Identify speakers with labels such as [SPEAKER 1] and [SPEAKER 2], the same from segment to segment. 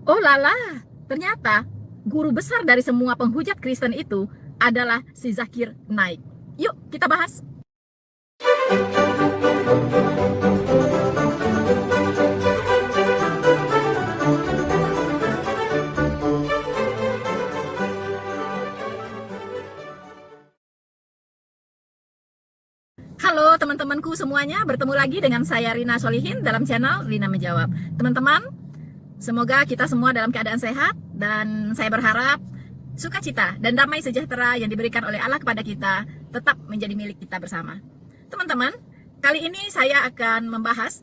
[SPEAKER 1] Oh lala, ternyata guru besar dari semua penghujat Kristen itu adalah si Zakir Naik. Yuk kita bahas. Halo teman-temanku semuanya, bertemu lagi dengan saya Rina Solihin dalam channel Rina Menjawab. Teman-teman, semoga kita semua dalam keadaan sehat dan saya berharap sukacita dan damai sejahtera yang diberikan oleh Allah kepada kita tetap menjadi milik kita bersama. Teman-teman, kali ini saya akan membahas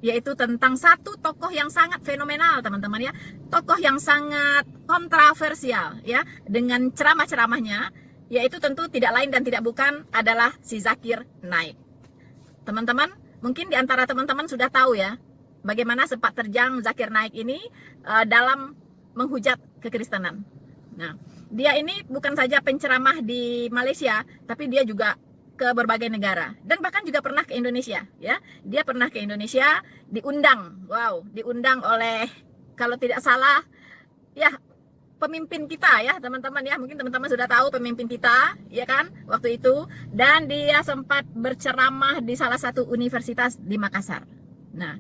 [SPEAKER 1] yaitu tentang satu tokoh yang sangat fenomenal, teman-teman ya. Tokoh yang sangat kontroversial ya, dengan ceramah-ceramahnya, yaitu tentu tidak lain dan tidak bukan adalah si Zakir Naik. Teman-teman, mungkin di antara teman-teman sudah tahu ya, bagaimana sepak terjang Zakir Naik ini dalam menghujat kekristenan. Nah, dia ini bukan saja penceramah di Malaysia, tapi dia juga ke berbagai negara dan bahkan juga pernah ke Indonesia ya. Dia pernah ke Indonesia, diundang oleh, kalau tidak salah ya, pemimpin kita ya teman-teman ya. Mungkin teman-teman sudah tahu pemimpin kita ya kan waktu itu, dan dia sempat berceramah di salah satu universitas di Makassar. Nah,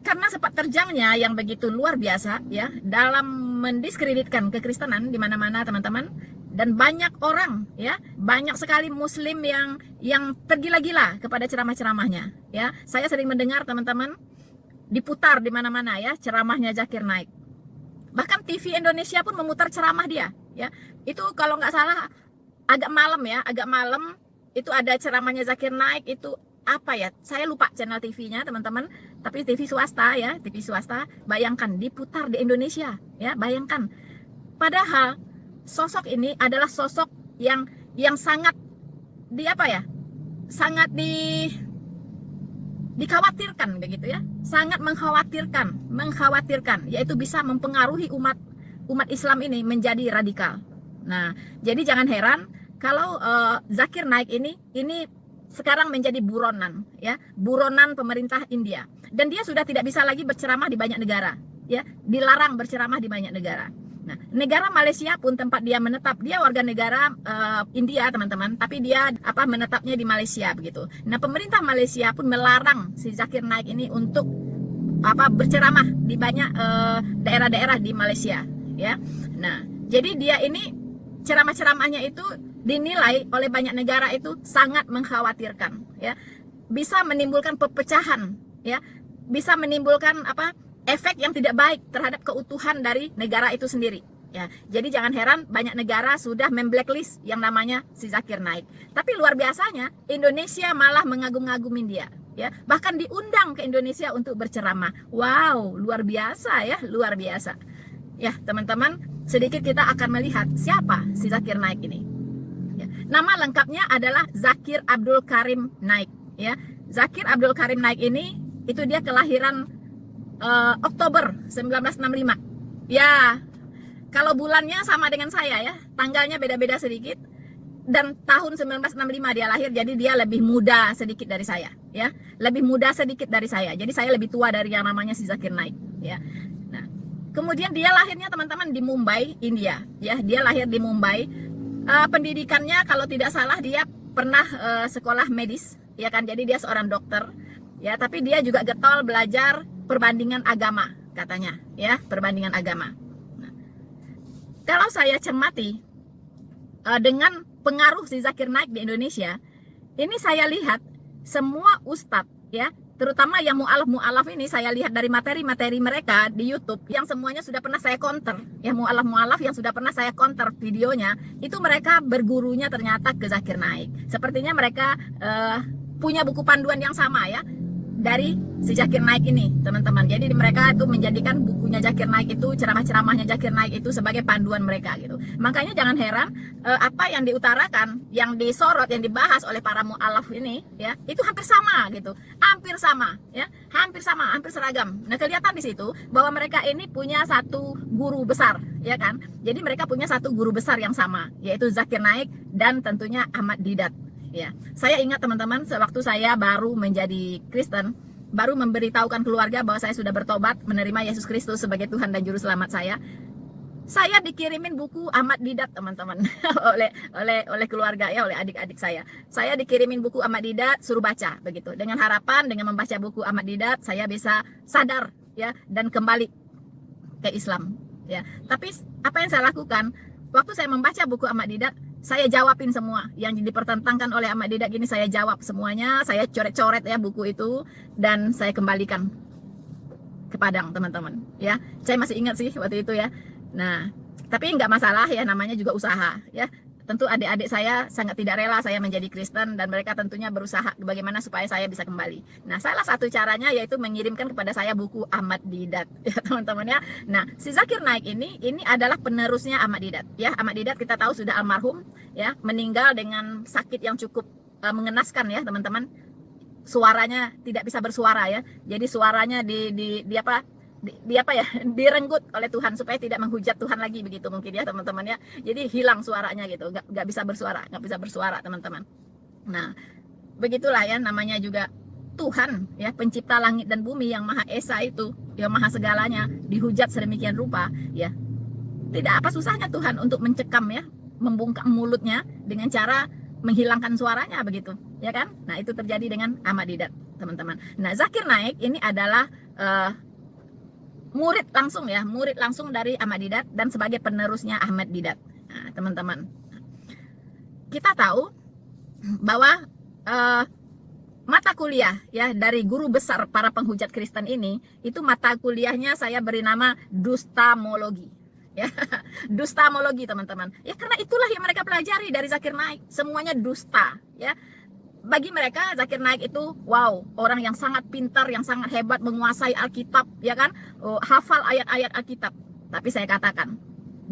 [SPEAKER 1] karena sepak terjangnya yang begitu luar biasa ya dalam mendiskreditkan kekristenan di mana-mana teman-teman, dan banyak orang ya, banyak sekali muslim yang tergila-gila kepada ceramah-ceramahnya ya. Saya sering mendengar teman-teman diputar di mana-mana ya ceramahnya Zakir Naik. Bahkan TV Indonesia pun memutar ceramah dia ya. Itu kalau nggak salah agak malam ya, agak malam itu ada ceramahnya Zakir Naik. Itu apa ya, saya lupa channel TV-nya teman-teman, tapi TV swasta ya, TV swasta. Bayangkan diputar di Indonesia ya, bayangkan. Padahal sosok ini adalah sosok yang sangat sangat dikhawatirkan begitu ya, sangat mengkhawatirkan, yaitu bisa mempengaruhi umat Islam ini menjadi radikal. Nah, jadi jangan heran kalau Zakir Naik ini sekarang menjadi buronan ya, buronan pemerintah India, dan dia sudah tidak bisa lagi berceramah di banyak negara ya, dilarang berceramah di banyak negara. Nah, negara Malaysia pun tempat dia menetap, dia warga negara India teman-teman, tapi dia menetapnya di Malaysia begitu. Nah, pemerintah Malaysia pun melarang si Zakir Naik ini untuk berceramah di banyak daerah-daerah di Malaysia ya. Nah, jadi dia ini ceramah-ceramahnya itu dinilai oleh banyak negara itu sangat mengkhawatirkan ya, bisa menimbulkan perpecahan ya, bisa menimbulkan efek yang tidak baik terhadap keutuhan dari negara itu sendiri ya. Jadi jangan heran banyak negara sudah memblacklist yang namanya si Zakir Naik. Tapi luar biasanya Indonesia malah mengagum-agumin dia ya, bahkan diundang ke Indonesia untuk berceramah. Wow, luar biasa ya, luar biasa ya teman-teman. Sedikit kita akan melihat siapa si Zakir Naik ini ya. Nama lengkapnya adalah Zakir Abdul Karim Naik ya. Zakir Abdul Karim Naik ini itu dia kelahiran Oktober 1965 ya. Kalau bulannya sama dengan saya ya, tanggalnya beda-beda sedikit, dan tahun 1965 dia lahir. Jadi dia lebih muda sedikit dari saya ya, lebih muda sedikit dari saya. Jadi saya lebih tua dari yang namanya si Zakir Naik ya. Nah, kemudian dia lahirnya teman-teman di Mumbai, India ya. Dia lahir di Mumbai. Pendidikannya kalau tidak salah dia pernah sekolah medis ya kan, jadi dia seorang dokter ya. Tapi dia juga getol belajar perbandingan agama katanya ya, perbandingan agama. Nah, kalau saya cermati dengan pengaruh si Zakir Naik di Indonesia ini, saya lihat semua ustadz ya, terutama yang mu'alaf ini, saya lihat dari materi-materi mereka di YouTube yang semuanya sudah pernah saya counter ya, mu'alaf yang sudah pernah saya counter videonya, itu mereka bergurunya ternyata ke Zakir Naik. Sepertinya mereka punya buku panduan yang sama ya dari si Zakir Naik ini teman-teman. Jadi mereka itu menjadikan bukunya Zakir Naik itu, ceramah-ceramahnya Zakir Naik itu sebagai panduan mereka gitu. Makanya jangan heran apa yang diutarakan, yang disorot, yang dibahas oleh para mu'alaf ini ya, itu hampir sama gitu, hampir sama ya, hampir sama, hampir seragam. Nah, kelihatan di situ bahwa mereka ini punya satu guru besar ya kan. Jadi mereka punya satu guru besar yang sama, yaitu Zakir Naik dan tentunya Ahmad Didat ya. Saya ingat teman-teman, sewaktu saya baru menjadi Kristen baru memberitahukan keluarga bahwa saya sudah bertobat, menerima Yesus Kristus sebagai Tuhan dan Juru Selamat saya dikirimin buku Ahmad Didat, teman-teman, oleh keluarga ya, oleh adik-adik saya. Saya dikirimin buku Ahmad Didat, suruh baca begitu. Dengan harapan dengan membaca buku Ahmad Didat saya bisa sadar ya dan kembali ke Islam ya. Tapi apa yang saya lakukan waktu saya membaca buku Ahmad Didat, saya jawabin semua yang dipertentangkan oleh Ahmad Didat gini, saya jawab semuanya, saya coret-coret ya buku itu dan saya kembalikan ke Padang, teman-teman ya. Saya masih ingat sih waktu itu ya. Nah, tapi nggak masalah ya, namanya juga usaha ya. Tentu adik-adik saya sangat tidak rela saya menjadi Kristen dan mereka tentunya berusaha bagaimana supaya saya bisa kembali. Nah, salah satu caranya yaitu mengirimkan kepada saya buku Ahmad Didat ya, teman-teman ya. Nah, si Zakir Naik ini adalah penerusnya Ahmad Didat ya. Ahmad Didat kita tahu sudah almarhum ya, meninggal dengan sakit yang cukup mengenaskan ya, teman-teman. Suaranya tidak bisa bersuara ya. Jadi suaranya direnggut oleh Tuhan supaya tidak menghujat Tuhan lagi begitu mungkin ya, teman-teman ya. Jadi hilang suaranya gitu, nggak bisa bersuara teman-teman. Nah, begitulah ya, namanya juga Tuhan ya, pencipta langit dan bumi yang Maha Esa itu, yang Maha segalanya, dihujat sedemikian rupa ya. Tidak apa susahnya Tuhan untuk mencekam ya, membungkam mulutnya dengan cara menghilangkan suaranya begitu ya kan. Nah, itu terjadi dengan Ahmad Didat, teman-teman. Nah, Zakir Naik ini adalah murid langsung dari Ahmad Didat dan sebagai penerusnya Ahmad Didat. Nah, teman-teman, kita tahu bahwa mata kuliah ya dari guru besar para penghujat Kristen ini, itu mata kuliahnya saya beri nama dustamologi ya. Dustamologi, teman-teman ya, karena itulah yang mereka pelajari dari Zakir Naik, semuanya dusta ya. Bagi mereka Zakir Naik itu wow, orang yang sangat pintar, yang sangat hebat, menguasai Alkitab ya kan, hafal ayat-ayat Alkitab. Tapi saya katakan,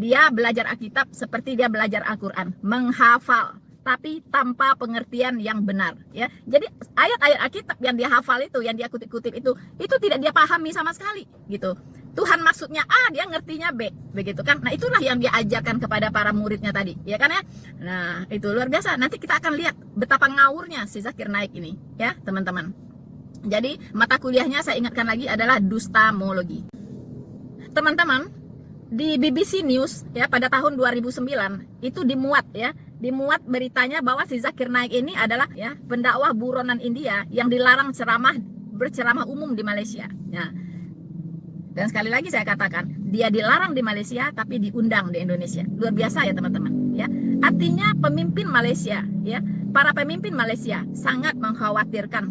[SPEAKER 1] dia belajar Alkitab seperti dia belajar Al-Quran, menghafal tapi tanpa pengertian yang benar ya. Jadi ayat-ayat Alkitab yang dia hafal itu, yang dia kutip-kutip itu tidak dia pahami sama sekali gitu. Tuhan maksudnya A, dia ngertinya B, begitu kan. Nah, itulah yang dia ajarkan kepada para muridnya tadi, ya kan ya. Nah, itu luar biasa. Nanti kita akan lihat betapa ngawurnya si Zakir Naik ini, ya, teman-teman. Jadi, mata kuliahnya saya ingatkan lagi adalah dustamologi. Teman-teman, di BBC News ya pada tahun 2009 itu dimuat beritanya bahwa si Zakir Naik ini adalah ya pendakwah buronan India yang dilarang berceramah umum di Malaysia. Ya. Dan sekali lagi saya katakan, dia dilarang di Malaysia tapi diundang di Indonesia. Luar biasa ya, teman-teman ya. Artinya pemimpin Malaysia ya, para pemimpin Malaysia sangat mengkhawatirkan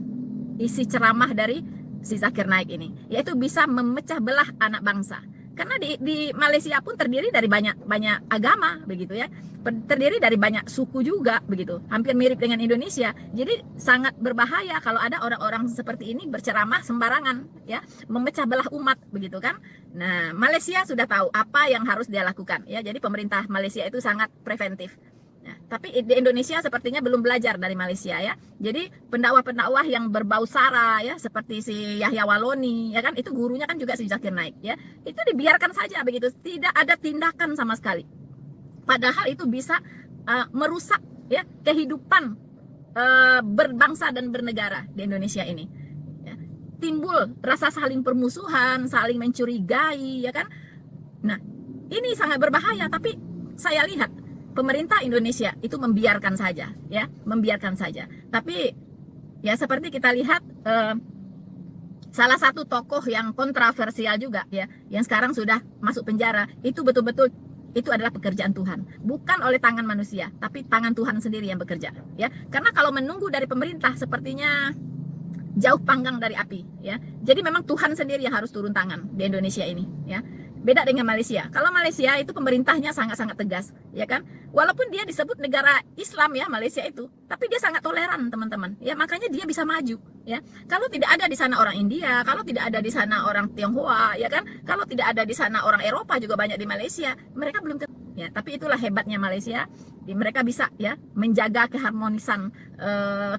[SPEAKER 1] isi ceramah dari si Zakir Naik ini, yaitu bisa memecah belah anak bangsa. Karena di Malaysia pun terdiri dari banyak agama begitu ya, terdiri dari banyak suku juga begitu, hampir mirip dengan Indonesia. Jadi sangat berbahaya kalau ada orang-orang seperti ini berceramah sembarangan ya, memecah belah umat begitu kan. Nah, Malaysia sudah tahu apa yang harus dia lakukan ya. Jadi pemerintah Malaysia itu sangat preventif. Nah, tapi di Indonesia sepertinya belum belajar dari Malaysia ya. Jadi pendakwah-pendakwah yang berbau sara ya, seperti si Yahya Waloni ya kan, itu gurunya kan juga si Zakir Naik ya. Itu dibiarkan saja begitu, tidak ada tindakan sama sekali. Padahal itu bisa merusak ya kehidupan berbangsa dan bernegara di Indonesia ini. Ya. Timbul rasa saling permusuhan, saling mencurigai ya kan. Nah, ini sangat berbahaya, tapi saya lihat pemerintah Indonesia itu membiarkan saja ya, membiarkan saja. Tapi ya seperti kita lihat salah satu tokoh yang kontroversial juga ya, yang sekarang sudah masuk penjara, itu betul-betul itu adalah pekerjaan Tuhan, bukan oleh tangan manusia, tapi tangan Tuhan sendiri yang bekerja ya. Karena kalau menunggu dari pemerintah sepertinya jauh panggang dari api ya. Jadi memang Tuhan sendiri yang harus turun tangan di Indonesia ini ya. Beda dengan Malaysia. Kalau Malaysia itu pemerintahnya sangat-sangat tegas, ya kan? Walaupun dia disebut negara Islam ya, Malaysia itu, tapi dia sangat toleran, teman-teman. Ya, makanya dia bisa maju, ya. Kalau tidak ada di sana orang India, kalau tidak ada di sana orang Tionghoa, ya kan? Kalau tidak ada di sana orang Eropa juga banyak di Malaysia, mereka belum ya, tapi itulah hebatnya Malaysia. Mereka bisa ya menjaga keharmonisan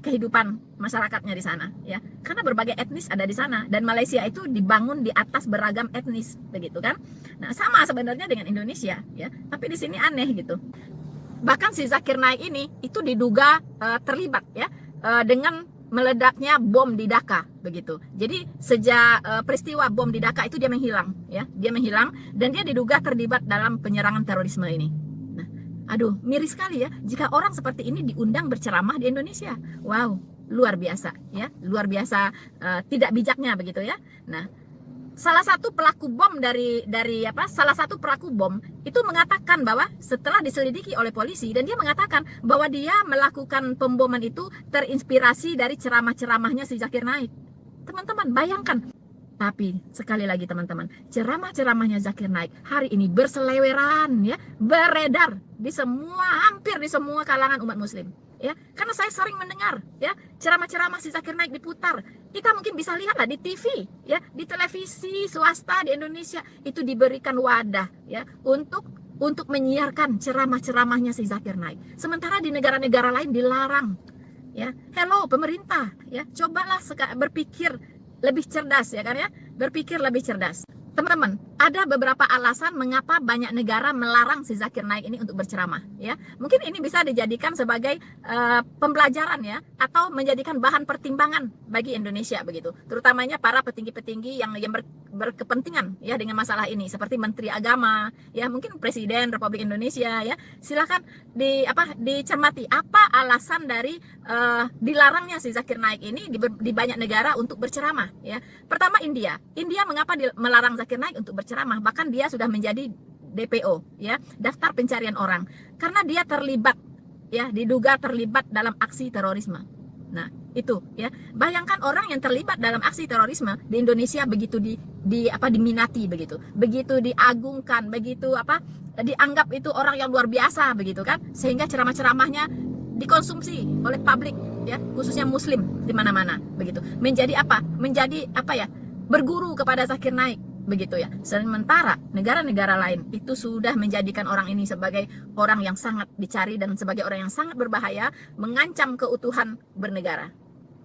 [SPEAKER 1] kehidupan masyarakatnya di sana ya, karena berbagai etnis ada di sana, dan Malaysia itu dibangun di atas beragam etnis begitu kan. Nah, sama sebenarnya dengan Indonesia ya, tapi di sini aneh gitu. Bahkan si Zakir Naik ini itu diduga terlibat ya dengan meledaknya bom di Dhaka begitu. Jadi sejak peristiwa bom di Dhaka itu dia menghilang, ya, dia menghilang dan dia diduga terlibat dalam penyerangan terorisme ini. Nah, aduh, miris sekali ya jika orang seperti ini diundang berceramah di Indonesia. Wow, luar biasa, ya, luar biasa tidak bijaknya begitu ya. Nah, salah satu pelaku bom salah satu pelaku bom itu mengatakan bahwa setelah diselidiki oleh polisi, dan dia mengatakan bahwa dia melakukan pemboman itu terinspirasi dari ceramah-ceramahnya si Zakir Naik. Teman-teman bayangkan. Tapi sekali lagi teman-teman, ceramah-ceramahnya Zakir Naik hari ini berseleweran, ya, beredar di hampir di semua kalangan umat muslim. Ya, karena saya sering mendengar, ya, ceramah-ceramah si Zakir Naik diputar. Kita mungkin bisa lihatlah di TV, ya, di televisi swasta di Indonesia itu diberikan wadah, ya, untuk menyiarkan ceramah-ceramahnya si Zakir Naik. Sementara di negara-negara lain dilarang, ya. Hello pemerintah, ya, cobalah berpikir lebih cerdas, ya kan, ya, berpikir lebih cerdas. Teman-teman, ada beberapa alasan mengapa banyak negara melarang si Zakir Naik ini untuk berceramah, ya. Mungkin ini bisa dijadikan sebagai pembelajaran, ya, atau menjadikan bahan pertimbangan bagi Indonesia begitu. Terutamanya para petinggi-petinggi yang berkepentingan, ya, dengan masalah ini, seperti Menteri Agama, ya, mungkin Presiden Republik Indonesia, ya. Silakan dicermati apa alasan dari dilarangnya si Zakir Naik ini di banyak negara untuk berceramah, ya. Pertama, India mengapa melarang Zakir Naik untuk berceramah, bahkan dia sudah menjadi DPO, ya, daftar pencarian orang, karena dia terlibat, ya, diduga terlibat dalam aksi terorisme. Nah, itu, ya, bayangkan orang yang terlibat dalam aksi terorisme di Indonesia begitu diminati begitu diagungkan, begitu dianggap itu orang yang luar biasa begitu kan, sehingga ceramah-ceramahnya dikonsumsi oleh publik, ya, khususnya muslim di mana-mana begitu, menjadi berguru kepada Zakir Naik begitu, ya. Sementara negara-negara lain itu sudah menjadikan orang ini sebagai orang yang sangat dicari dan sebagai orang yang sangat berbahaya, mengancam keutuhan bernegara,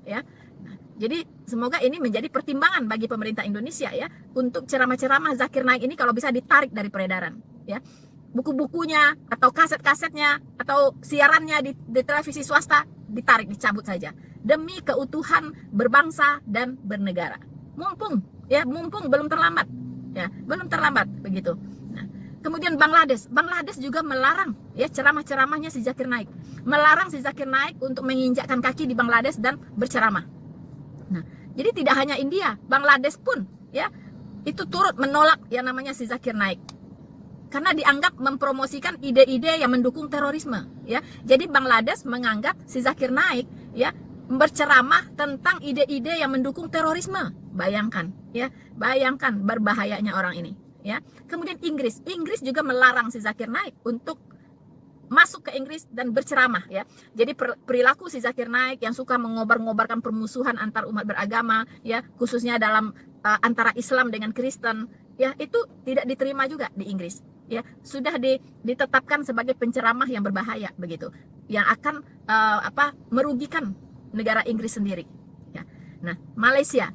[SPEAKER 1] ya. Nah, jadi semoga ini menjadi pertimbangan bagi pemerintah Indonesia, ya, untuk ceramah-ceramah Zakir Naik ini kalau bisa ditarik dari peredaran, ya. Buku-bukunya atau kaset-kasetnya atau siarannya di televisi swasta ditarik, dicabut saja demi keutuhan berbangsa dan bernegara. Mumpung belum terlambat, ya, belum terlambat begitu. Nah, kemudian Bangladesh juga melarang, ya, ceramah-ceramahnya si Zakir Naik, melarang si Zakir Naik untuk menginjakkan kaki di Bangladesh dan berceramah. Nah, jadi tidak hanya India, Bangladesh pun, ya, itu turut menolak yang namanya si Zakir Naik, karena dianggap mempromosikan ide-ide yang mendukung terorisme, ya. Jadi Bangladesh menganggap si Zakir Naik, ya, berceramah tentang ide-ide yang mendukung terorisme. Bayangkan, ya, bayangkan berbahayanya orang ini, ya. Kemudian Inggris juga melarang si Zakir Naik untuk masuk ke Inggris dan berceramah, ya. Jadi perilaku si Zakir Naik yang suka mengobar-ngobarkan permusuhan antar umat beragama, ya, khususnya dalam antara Islam dengan Kristen, ya, itu tidak diterima juga di Inggris, ya. Sudah ditetapkan sebagai penceramah yang berbahaya begitu, yang akan merugikan negara Inggris sendiri, ya. Nah, Malaysia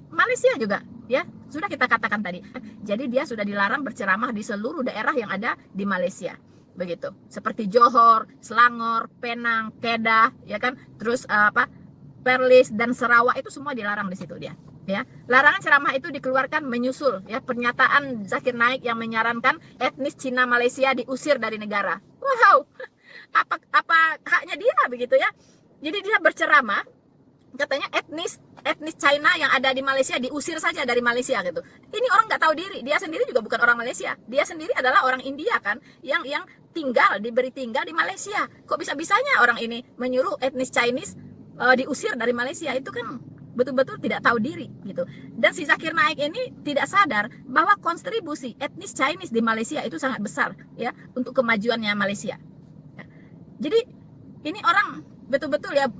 [SPEAKER 1] juga, ya, sudah kita katakan tadi. Jadi dia sudah dilarang berceramah di seluruh daerah yang ada di Malaysia, begitu. Seperti Johor, Selangor, Penang, Kedah, ya kan. Terus Perlis dan Sarawak itu semua dilarang di situ dia, ya. Larangan ceramah itu dikeluarkan menyusul, ya, pernyataan Zakir Naik yang menyarankan etnis Cina Malaysia diusir dari negara. Wow, apa haknya dia begitu, ya? Jadi dia berceramah, katanya etnis China yang ada di Malaysia diusir saja dari Malaysia gitu. Ini orang nggak tahu diri, dia sendiri juga bukan orang Malaysia, dia sendiri adalah orang India kan, yang diberi tinggal di Malaysia. Kok bisa-bisanya orang ini menyuruh etnis Chinese diusir dari Malaysia? Itu kan betul-betul tidak tahu diri gitu. Dan si Zakir Naik ini tidak sadar bahwa kontribusi etnis Chinese di Malaysia itu sangat besar, ya, untuk kemajuannya Malaysia, ya. Jadi ini orang betul-betul, ya,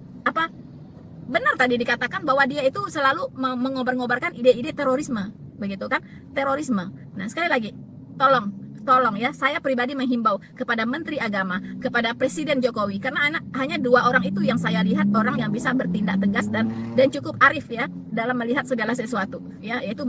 [SPEAKER 1] benar tadi dikatakan bahwa dia itu selalu mengobar-ngobarkan ide-ide terorisme, begitu kan, terorisme. Nah, sekali lagi, tolong, ya, saya pribadi menghimbau kepada Menteri Agama, kepada Presiden Jokowi, karena hanya dua orang itu yang saya lihat orang yang bisa bertindak tegas dan cukup arif, ya, dalam melihat segala sesuatu, ya, yaitu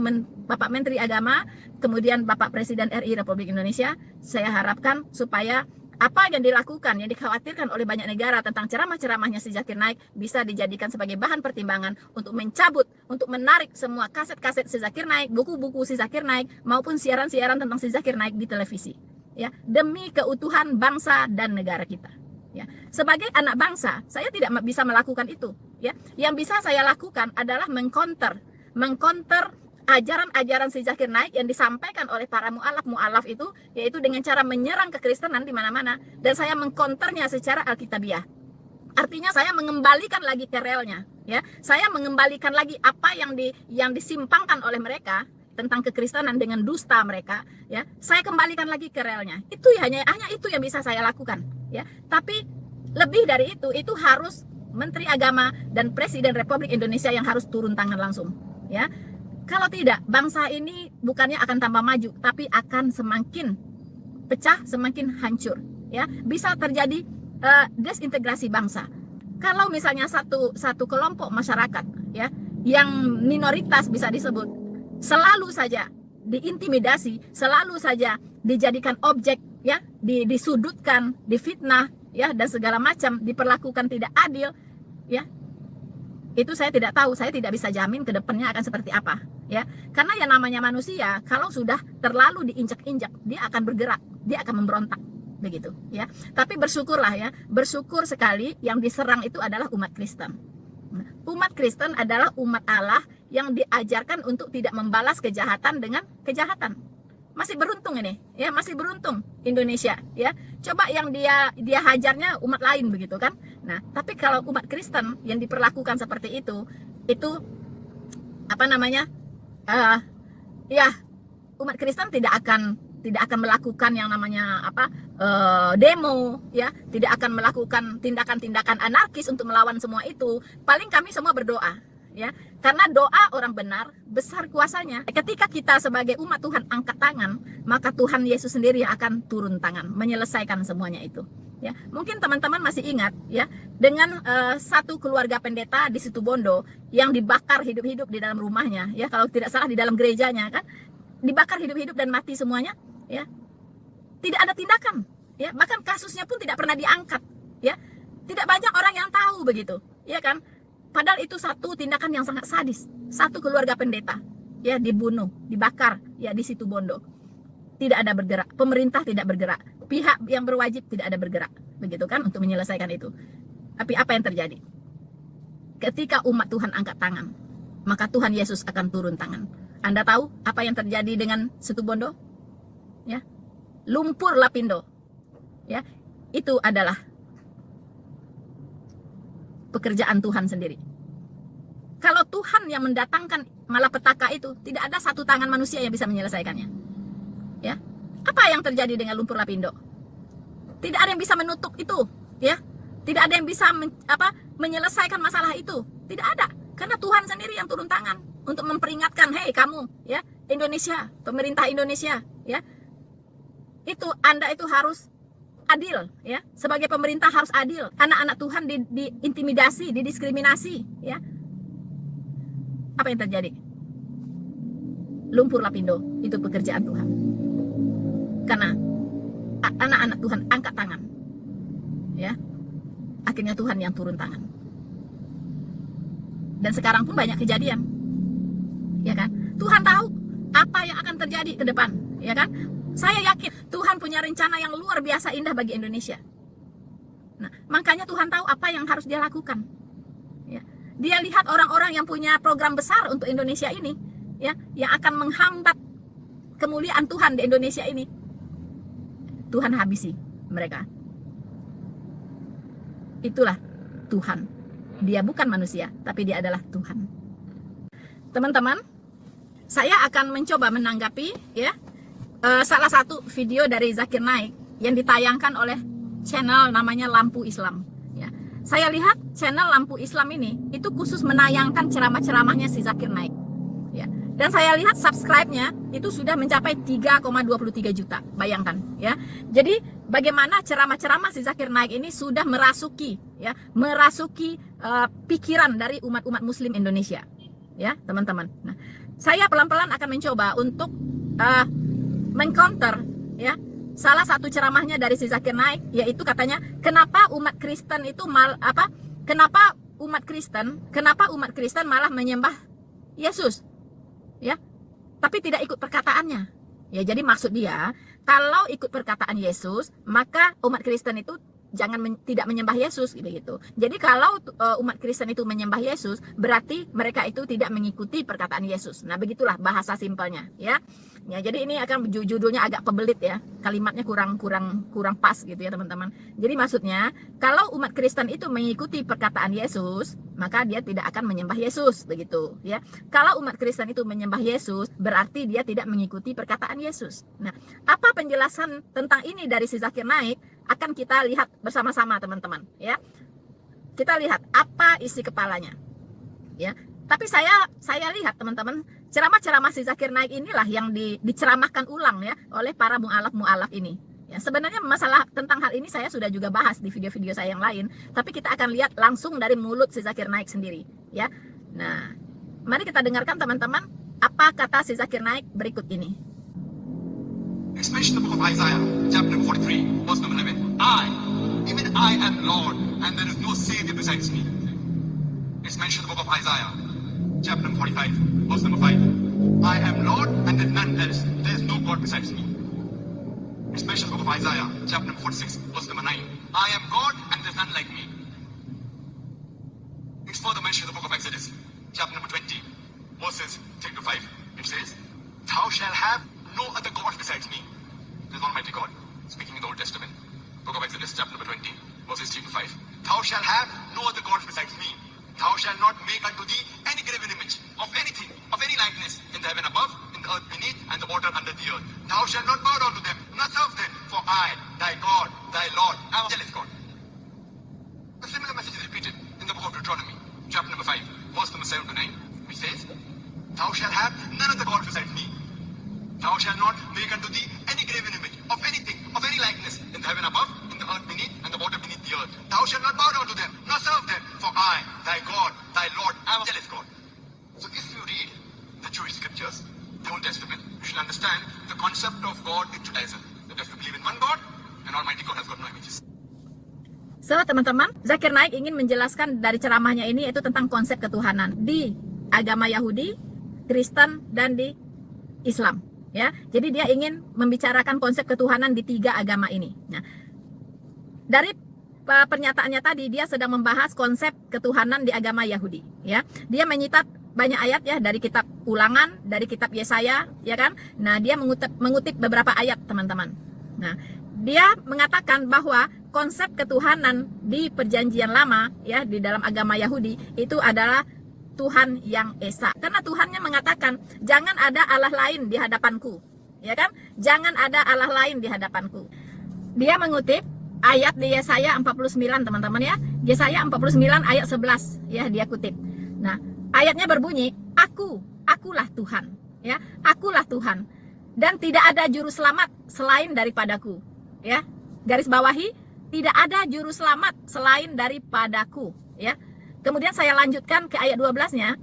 [SPEAKER 1] Bapak Menteri Agama, kemudian Bapak Presiden RI Republik Indonesia. Saya harapkan supaya apa yang dilakukan, yang dikhawatirkan oleh banyak negara tentang ceramah-ceramahnya si Zakir Naik bisa dijadikan sebagai bahan pertimbangan untuk mencabut, untuk menarik semua kaset-kaset si Zakir Naik, buku-buku si Zakir Naik, maupun siaran-siaran tentang si Zakir Naik di televisi. Ya, demi keutuhan bangsa dan negara kita. Ya, sebagai anak bangsa, saya tidak bisa melakukan itu. Ya, yang bisa saya lakukan adalah mengcounter ajaran-ajaran si Zakir Naik yang disampaikan oleh para mu'alaf itu, yaitu dengan cara menyerang kekristenan di mana-mana, dan saya mengkonternya secara alkitabiah. Artinya saya mengembalikan lagi ke relnya, ya. Saya mengembalikan lagi apa yang disimpangkan oleh mereka tentang kekristenan dengan dusta mereka, ya. Saya kembalikan lagi ke relnya. Itu hanya itu yang bisa saya lakukan, ya. Tapi lebih dari itu harus Menteri Agama dan Presiden Republik Indonesia yang harus turun tangan langsung, ya. Kalau tidak, bangsa ini bukannya akan tambah maju, tapi akan semakin pecah, semakin hancur. Ya, bisa terjadi desintegrasi bangsa. Kalau misalnya satu kelompok masyarakat, ya, yang minoritas bisa disebut, selalu saja diintimidasi, selalu saja dijadikan objek, ya, disudutkan, difitnah, ya, dan segala macam, diperlakukan tidak adil, ya. Itu saya tidak tahu, saya tidak bisa jamin ke depannya akan seperti apa, ya. Karena yang namanya manusia, kalau sudah terlalu diinjak-injak, dia akan bergerak, dia akan memberontak, begitu, ya. Tapi bersyukurlah, ya, bersyukur sekali yang diserang itu adalah umat Kristen. Umat Kristen adalah umat Allah yang diajarkan untuk tidak membalas kejahatan dengan kejahatan. Masih beruntung ini, ya, masih beruntung Indonesia, ya. Coba yang dia hajarnya umat lain, begitu kan. Nah, tapi kalau umat Kristen yang diperlakukan seperti itu apa namanya, ya, umat Kristen tidak akan melakukan yang namanya demo, ya, tidak akan melakukan tindakan-tindakan anarkis untuk melawan semua itu. Paling kami semua berdoa, ya, karena doa orang benar besar kuasanya. Ketika kita sebagai umat Tuhan angkat tangan, maka Tuhan Yesus sendiri akan turun tangan menyelesaikan semuanya itu, ya. Mungkin teman-teman masih ingat, ya, dengan satu keluarga pendeta di Situbondo yang dibakar hidup-hidup di dalam rumahnya, ya, kalau tidak salah di dalam gerejanya, kan, dibakar hidup-hidup dan mati semuanya, ya. Tidak ada tindakan, ya, bahkan kasusnya pun tidak pernah diangkat, ya. Tidak banyak orang yang tahu, begitu, ya kan. Padahal itu satu tindakan yang sangat sadis. Satu keluarga pendeta, ya, dibunuh, dibakar, ya, di Situbondo. Tidak ada bergerak, pemerintah tidak bergerak, pihak yang berwajib tidak ada bergerak, begitu kan, untuk menyelesaikan itu. Tapi apa yang terjadi? Ketika umat Tuhan angkat tangan, maka Tuhan Yesus akan turun tangan. Anda tahu apa yang terjadi dengan Situbondo? Ya, lumpur lapindo, ya, itu adalah pekerjaan Tuhan sendiri. Kalau Tuhan yang mendatangkan malapetaka itu, tidak ada satu tangan manusia yang bisa menyelesaikannya, ya. Apa yang terjadi dengan lumpur lapindo? Tidak ada yang bisa menutup itu, ya. Tidak ada yang bisa menyelesaikan masalah itu. Tidak ada, karena Tuhan sendiri yang turun tangan untuk memperingatkan, hei kamu, ya, Indonesia, pemerintah Indonesia, ya, itu Anda itu harus adil, ya. Sebagai pemerintah harus adil. Anak-anak Tuhan diintimidasi, didiskriminasi, ya. Apa yang terjadi? Lumpur lapindo, itu pekerjaan Tuhan. Karena anak-anak Tuhan angkat tangan, ya. Akhirnya Tuhan yang turun tangan. Dan sekarang pun banyak kejadian, ya kan. Tuhan tahu apa yang akan terjadi ke depan, ya kan. Saya yakin Tuhan punya rencana yang luar biasa indah bagi Indonesia. Nah, makanya Tuhan tahu apa yang harus dia lakukan, ya. Dia lihat orang-orang yang punya program besar untuk Indonesia ini, ya, yang akan menghambat kemuliaan Tuhan di Indonesia ini. Tuhan habisi mereka. Itulah Tuhan. Dia bukan manusia, tapi dia adalah Tuhan. Teman-teman, saya akan mencoba menanggapi, ya, salah satu video dari Zakir Naik yang ditayangkan oleh channel namanya Lampu Islam, ya. Saya lihat channel Lampu Islam ini itu khusus menayangkan ceramah-ceramahnya si Zakir Naik, ya. Dan saya lihat subscribe-nya itu sudah mencapai 3,23 juta. Bayangkan, ya. Jadi bagaimana ceramah-ceramah si Zakir Naik ini sudah merasuki, ya, pikiran dari umat-umat Muslim Indonesia, ya, teman-teman. Nah, saya pelan-pelan akan mencoba untuk mengcounter, ya, salah satu ceramahnya dari si Zakir Naik, yaitu katanya kenapa umat Kristen itu kenapa umat Kristen malah menyembah Yesus, ya, tapi tidak ikut perkataannya. Ya, jadi maksud dia, kalau ikut perkataan Yesus, maka umat Kristen itu tidak menyembah Yesus gitu. Jadi kalau umat Kristen itu menyembah Yesus, berarti mereka itu tidak mengikuti perkataan Yesus. Nah, begitulah bahasa simpelnya, ya. Ya, jadi ini akan judulnya agak pebelit ya. Kalimatnya kurang pas gitu ya, teman-teman. Jadi maksudnya, kalau umat Kristen itu mengikuti perkataan Yesus, maka dia tidak akan menyembah Yesus begitu, ya. Kalau umat Kristen itu menyembah Yesus, berarti dia tidak mengikuti perkataan Yesus. Nah, apa penjelasan tentang ini dari si Zakir Naik akan kita lihat bersama-sama, teman-teman, ya. Kita lihat apa isi kepalanya, ya. Tapi saya lihat, teman-teman, ceramah-ceramah si Zakir Naik inilah yang diceramahkan ulang ya oleh para mu'alaf ini. Ya, sebenarnya masalah tentang hal ini saya sudah juga bahas di video-video saya yang lain, tapi kita akan lihat langsung dari mulut si Zakir Naik sendiri, ya. Nah, mari kita dengarkan, teman-teman, apa kata si Zakir Naik berikut ini.
[SPEAKER 2] It's mentioned in the book of Isaiah, chapter 43, verse number 11. Even I am Lord, and there is no Savior besides me. It's mentioned in the book of Isaiah, chapter 45, verse number 5. I am Lord, and there is none else. There is no God besides me. It's mentioned in the book of Isaiah, chapter 46, verse number 9. I am God, and there is none like me. It's further mentioned in the book of Exodus, chapter number 20, verses 3 to 5. It says, Thou shalt have no other God besides me. There is Almighty God, speaking in the Old Testament. Book of Exodus, chapter number 20, verses 3 to 5. Thou shalt have no other God besides me. Thou shalt not make unto thee any graven image of anything, of any likeness, in the heaven above, in the earth beneath, and the water under the earth. Thou shalt not bow down to them, nor serve them, for I, thy God, thy Lord, am a jealous God. A similar message is repeated in the book of Deuteronomy, chapter number 5, verse number 7 to 9, which says, Thou shalt have none other God besides me. Thou shalt not make unto thee any graven image of anything, of any likeness, in the heaven above, in the earth beneath, and the water beneath the earth. Thou shalt not bow down to them, nor serve them, for I, thy God, thy Lord, am a jealous God. So if you read the Jewish scriptures, the Old Testament, you should understand the concept of God in Judaism. That if you believe in one God, and Almighty God has got no images.
[SPEAKER 1] So, teman-teman, Zakir Naik ingin menjelaskan dari ceramahnya ini yaitu tentang konsep ketuhanan di agama Yahudi, Kristen, dan di Islam. Ya, jadi dia ingin membicarakan konsep ketuhanan di tiga agama ini. Nah, dari pernyataannya tadi dia sedang membahas konsep ketuhanan di agama Yahudi. Ya, dia menyitat banyak ayat ya dari kitab Ulangan, dari kitab Yesaya, ya kan? Nah, dia mengutip beberapa ayat, teman-teman. Nah, dia mengatakan bahwa konsep ketuhanan di Perjanjian Lama, ya, di dalam agama Yahudi itu adalah Tuhan yang esa. Karena Tuhannya mengatakan, jangan ada Allah lain di hadapanku. Ya kan? Jangan ada Allah lain di hadapanku. Dia mengutip ayat di Yesaya 49, teman-teman ya. Yesaya 49 ayat 11, ya, dia kutip. Nah, ayatnya berbunyi, akulah Tuhan. Ya, akulah Tuhan. Dan tidak ada juru selamat selain daripadaku. Ya, garis bawahi, tidak ada juru selamat selain daripadaku. Ya. Kemudian saya lanjutkan ke ayat 12-nya.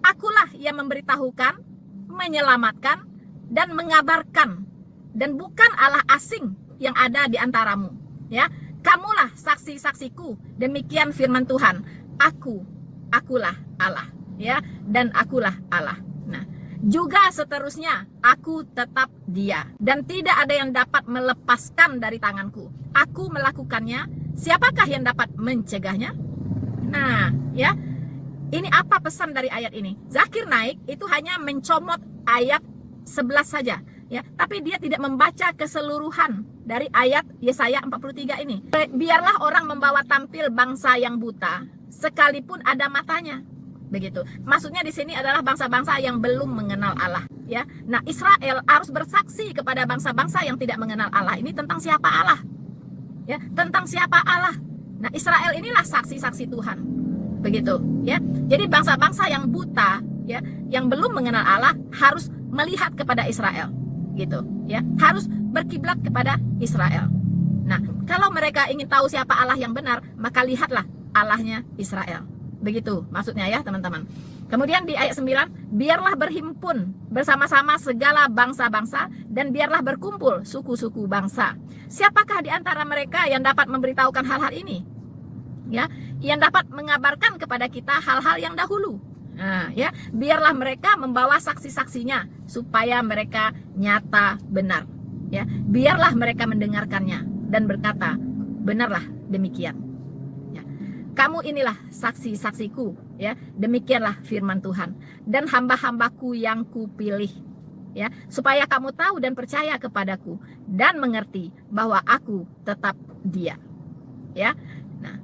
[SPEAKER 1] Akulah yang memberitahukan, menyelamatkan, dan mengabarkan. Dan bukan Allah asing yang ada di antaramu. Ya, kamulah saksi-saksiku. Demikian firman Tuhan. Akulah Allah. Ya, dan akulah Allah. Nah, juga seterusnya, aku tetap Dia. Dan tidak ada yang dapat melepaskan dari tanganku. Aku melakukannya. Siapakah yang dapat mencegahnya? Nah, ya, ini apa pesan dari ayat ini? Zakir Naik itu hanya mencomot ayat 11 saja, ya, tapi dia tidak membaca keseluruhan dari ayat Yesaya 43 ini. Biarlah orang membawa tampil bangsa yang buta, sekalipun ada matanya. Begitu. Maksudnya di sini adalah bangsa-bangsa yang belum mengenal Allah, ya. Nah, Israel harus bersaksi kepada bangsa-bangsa yang tidak mengenal Allah. Ini tentang siapa Allah? Ya, tentang siapa Allah? Nah, Israel inilah saksi-saksi Tuhan. Begitu, ya. Jadi bangsa-bangsa yang buta, ya, yang belum mengenal Allah harus melihat kepada Israel. Gitu, ya. Harus berkiblat kepada Israel. Nah, kalau mereka ingin tahu siapa Allah yang benar, maka lihatlah Allahnya Israel. Begitu maksudnya ya, teman-teman. Kemudian di ayat 9, biarlah berhimpun bersama-sama segala bangsa-bangsa dan biarlah berkumpul suku-suku bangsa. Siapakah di antara mereka yang dapat memberitahukan hal-hal ini? Ya, yang dapat mengabarkan kepada kita hal-hal yang dahulu. Nah, ya, biarlah mereka membawa saksi-saksinya supaya mereka nyata benar. Ya, biarlah mereka mendengarkannya dan berkata, benarlah demikian. Ya, kamu inilah saksi-saksiku, ya, demikianlah firman Tuhan, dan hamba-hambaku yang kupilih, ya, supaya kamu tahu dan percaya kepadaku dan mengerti bahwa aku tetap Dia. Ya, nah,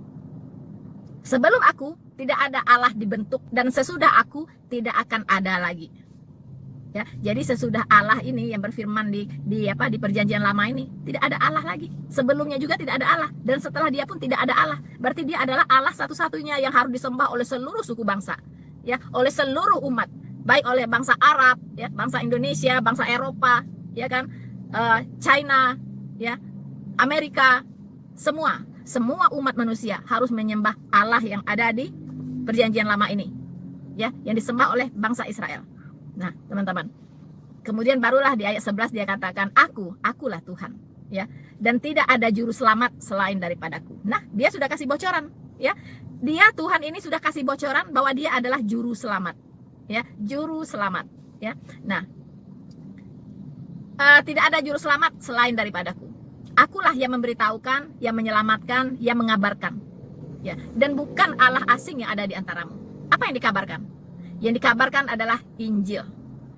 [SPEAKER 1] sebelum aku tidak ada Allah dibentuk, dan sesudah aku tidak akan ada lagi. Ya, jadi sesudah Allah ini yang berfirman di perjanjian lama ini, tidak ada Allah lagi. Sebelumnya juga tidak ada Allah, dan setelah Dia pun tidak ada Allah. Berarti Dia adalah Allah satu-satunya yang harus disembah oleh seluruh suku bangsa, ya, oleh seluruh umat, baik oleh bangsa Arab, ya, bangsa Indonesia, bangsa Eropa, ya kan, China, ya, Amerika, semua umat manusia harus menyembah Allah yang ada di perjanjian lama ini, ya, yang disembah oleh bangsa Israel. Nah, teman-teman, kemudian barulah di ayat 11 dia katakan, akulah Tuhan, ya, dan tidak ada juru selamat selain daripadaku. Nah, dia sudah kasih bocoran, ya, dia Tuhan ini sudah kasih bocoran bahwa dia adalah juru selamat, ya, juru selamat, ya. Nah, tidak ada juru selamat selain daripadaku. Akulah yang memberitahukan, yang menyelamatkan, yang mengabarkan, ya, dan bukan Allah asing yang ada di antaramu. Apa yang dikabarkan? Yang dikabarkan adalah Injil,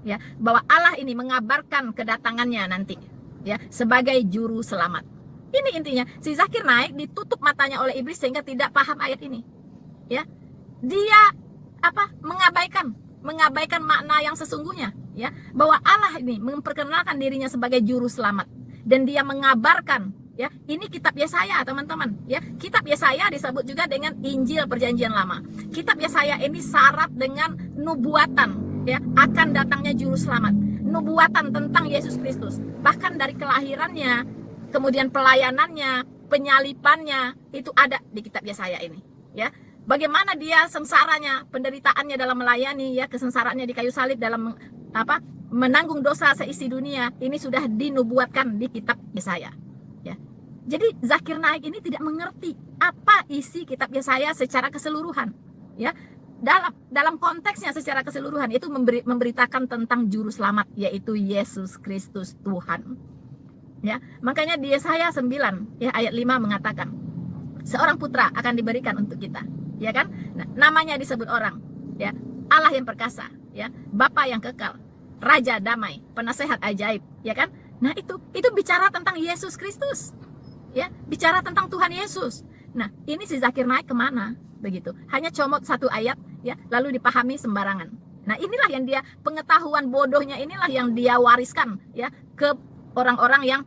[SPEAKER 1] ya, bahwa Allah ini mengabarkan kedatangannya nanti, ya, sebagai juru selamat. Ini intinya. Si Zakir Naik ditutup matanya oleh iblis sehingga tidak paham ayat ini, ya. Dia mengabaikan makna yang sesungguhnya, ya, bahwa Allah ini memperkenalkan dirinya sebagai juru selamat, dan Dia mengabarkan, ya, ini kitab Yesaya, teman-teman, ya. Kitab Yesaya disebut juga dengan Injil Perjanjian Lama. Kitab Yesaya ini syarat dengan nubuatan, ya, akan datangnya juru selamat, nubuatan tentang Yesus Kristus. Bahkan dari kelahirannya, kemudian pelayanannya, penyalipannya, itu ada di kitab Yesaya ini, ya. Bagaimana dia sengsaranya, penderitaannya dalam melayani, ya, kesengsaraannya di kayu salib dalam menanggung dosa seisi dunia, ini sudah dinubuatkan di kitab Yesaya. Jadi Zakir Naik ini tidak mengerti apa isi kitab Yesaya secara keseluruhan, ya. Dalam konteksnya secara keseluruhan itu memberitakan tentang juru selamat, yaitu Yesus Kristus Tuhan. Ya, makanya di Yesaya 9 ya ayat 5 mengatakan, seorang putra akan diberikan untuk kita, ya kan? Nah, namanya disebut orang, ya, Allah yang perkasa, ya, Bapa yang kekal, Raja damai, penasehat ajaib, ya kan? Nah, itu bicara tentang Yesus Kristus. Ya, bicara tentang Tuhan Yesus. Nah, ini si Zakir Naik kemana? Begitu. Hanya comot satu ayat, ya, lalu dipahami sembarangan. Nah, inilah yang dia, pengetahuan bodohnya inilah yang dia wariskan, ya, ke orang-orang yang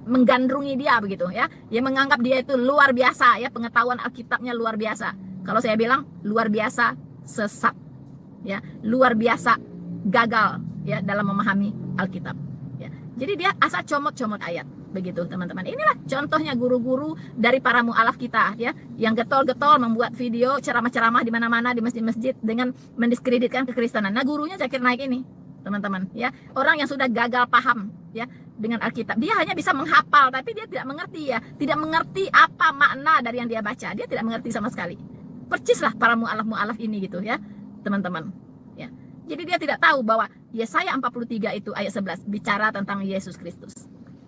[SPEAKER 1] menggandrungi dia, begitu, ya. Yang menganggap dia itu luar biasa, ya, pengetahuan Alkitabnya luar biasa. Kalau saya bilang luar biasa sesat, ya, luar biasa gagal, ya, dalam memahami Alkitab. Ya. Jadi dia asal comot-comot ayat. Begitu, teman-teman. Inilah contohnya guru-guru dari para mu'alaf kita, ya, yang getol-getol membuat video ceramah-ceramah di mana-mana di masjid-masjid dengan mendiskreditkan kekristenan. Nah, gurunya Zakir Naik ini, teman-teman, ya, orang yang sudah gagal paham, ya, dengan Alkitab. Dia hanya bisa menghafal, tapi dia tidak mengerti, ya, tidak mengerti apa makna dari yang dia baca. Dia tidak mengerti sama sekali. Percislah para mu'alaf ini, gitu, ya, teman-teman, ya. Jadi dia tidak tahu bahwa Yesaya 43 itu ayat 11 bicara tentang Yesus Kristus.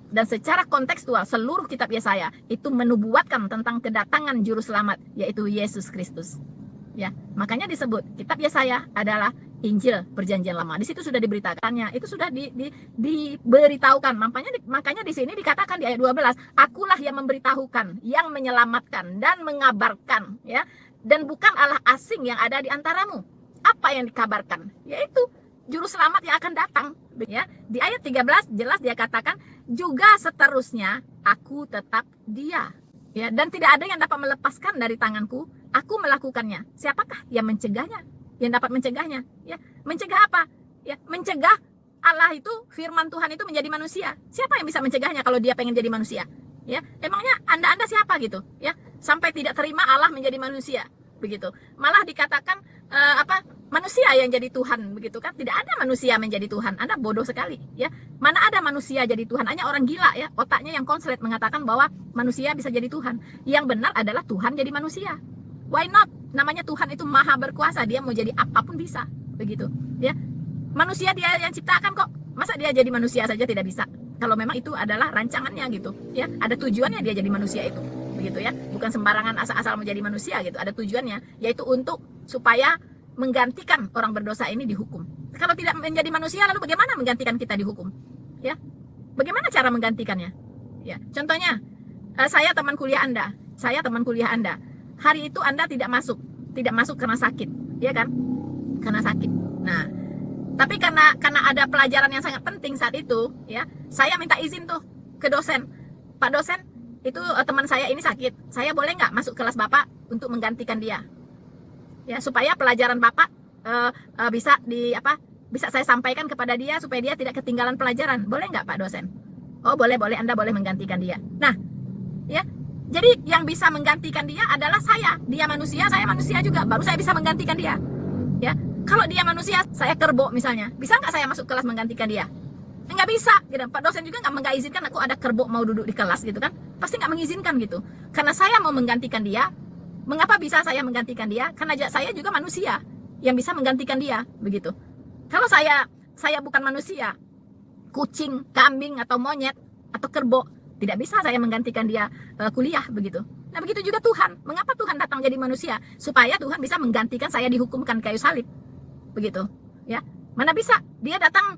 [SPEAKER 1] Dan secara kontekstual seluruh kitab Yesaya itu menubuatkan tentang kedatangan juru selamat, yaitu Yesus Kristus. Ya, makanya disebut kitab Yesaya adalah Injil Perjanjian Lama. Di situ sudah diberitakannya, itu sudah diberitahukan. Makanya di sini dikatakan di ayat 12, akulah yang memberitahukan, yang menyelamatkan dan mengabarkan, ya. Dan bukan Allah asing yang ada di antaramu. Apa yang dikabarkan? Yaitu juru selamat yang akan datang, ya. Di ayat 13 jelas dia katakan, juga seterusnya aku tetap Dia, ya, dan tidak ada yang dapat melepaskan dari tanganku. Aku melakukannya. Siapakah yang mencegahnya? Yang dapat mencegahnya, ya. Mencegah apa? Ya, mencegah Allah itu, firman Tuhan itu menjadi manusia. Siapa yang bisa mencegahnya kalau dia pengen jadi manusia? Ya, emangnya Anda siapa gitu, ya? Sampai tidak terima Allah menjadi manusia. begitu. Malah dikatakan manusia yang jadi Tuhan, begitu kan? Tidak ada manusia menjadi Tuhan. Anda bodoh sekali, ya. Mana ada manusia jadi Tuhan? Hanya orang gila, ya, otaknya yang konslet mengatakan bahwa manusia bisa jadi Tuhan. Yang benar adalah Tuhan jadi manusia. Why not? Namanya Tuhan itu maha berkuasa, dia mau jadi apapun bisa, begitu, ya. Manusia dia yang ciptakan kok. Masa dia jadi manusia saja tidak bisa? Kalau memang itu adalah rancangannya gitu, ya. Ada tujuannya dia jadi manusia itu, begitu ya. Bukan sembarangan asal-asal menjadi manusia gitu. Ada tujuannya, yaitu untuk supaya menggantikan orang berdosa ini dihukum. Kalau tidak menjadi manusia, lalu bagaimana menggantikan kita dihukum? Ya, bagaimana cara menggantikannya? Ya, contohnya, saya teman kuliah Anda, hari itu Anda tidak masuk karena sakit, ya kan? Karena sakit. Nah, tapi karena ada pelajaran yang sangat penting saat itu, ya, saya minta izin tuh ke dosen. Pak dosen, itu teman saya ini sakit, saya boleh nggak masuk kelas Bapak untuk menggantikan dia? Ya, supaya pelajaran Bapak bisa saya sampaikan kepada dia supaya dia tidak ketinggalan pelajaran. Boleh nggak Pak dosen? Oh, boleh, Anda boleh menggantikan dia. Nah, ya, jadi yang bisa menggantikan dia adalah saya. Dia manusia, saya manusia juga. Baru saya bisa menggantikan dia. Ya, kalau dia manusia, saya kerbau misalnya, bisa nggak saya masuk kelas menggantikan dia? Nggak bisa. Gitu. Pak dosen juga nggak mengizinkan aku ada kerbau mau duduk di kelas gitu kan? Pasti nggak mengizinkan gitu. Karena saya mau menggantikan dia. Mengapa bisa saya menggantikan dia? Karena saya juga manusia yang bisa menggantikan dia, begitu. Kalau saya bukan manusia, kucing, kambing, atau monyet, atau kerbau, tidak bisa saya menggantikan dia kuliah, begitu. Nah, begitu juga Tuhan. Mengapa Tuhan datang jadi manusia? Supaya Tuhan bisa menggantikan saya dihukumkan kayu salib, begitu. Ya, mana bisa? Dia datang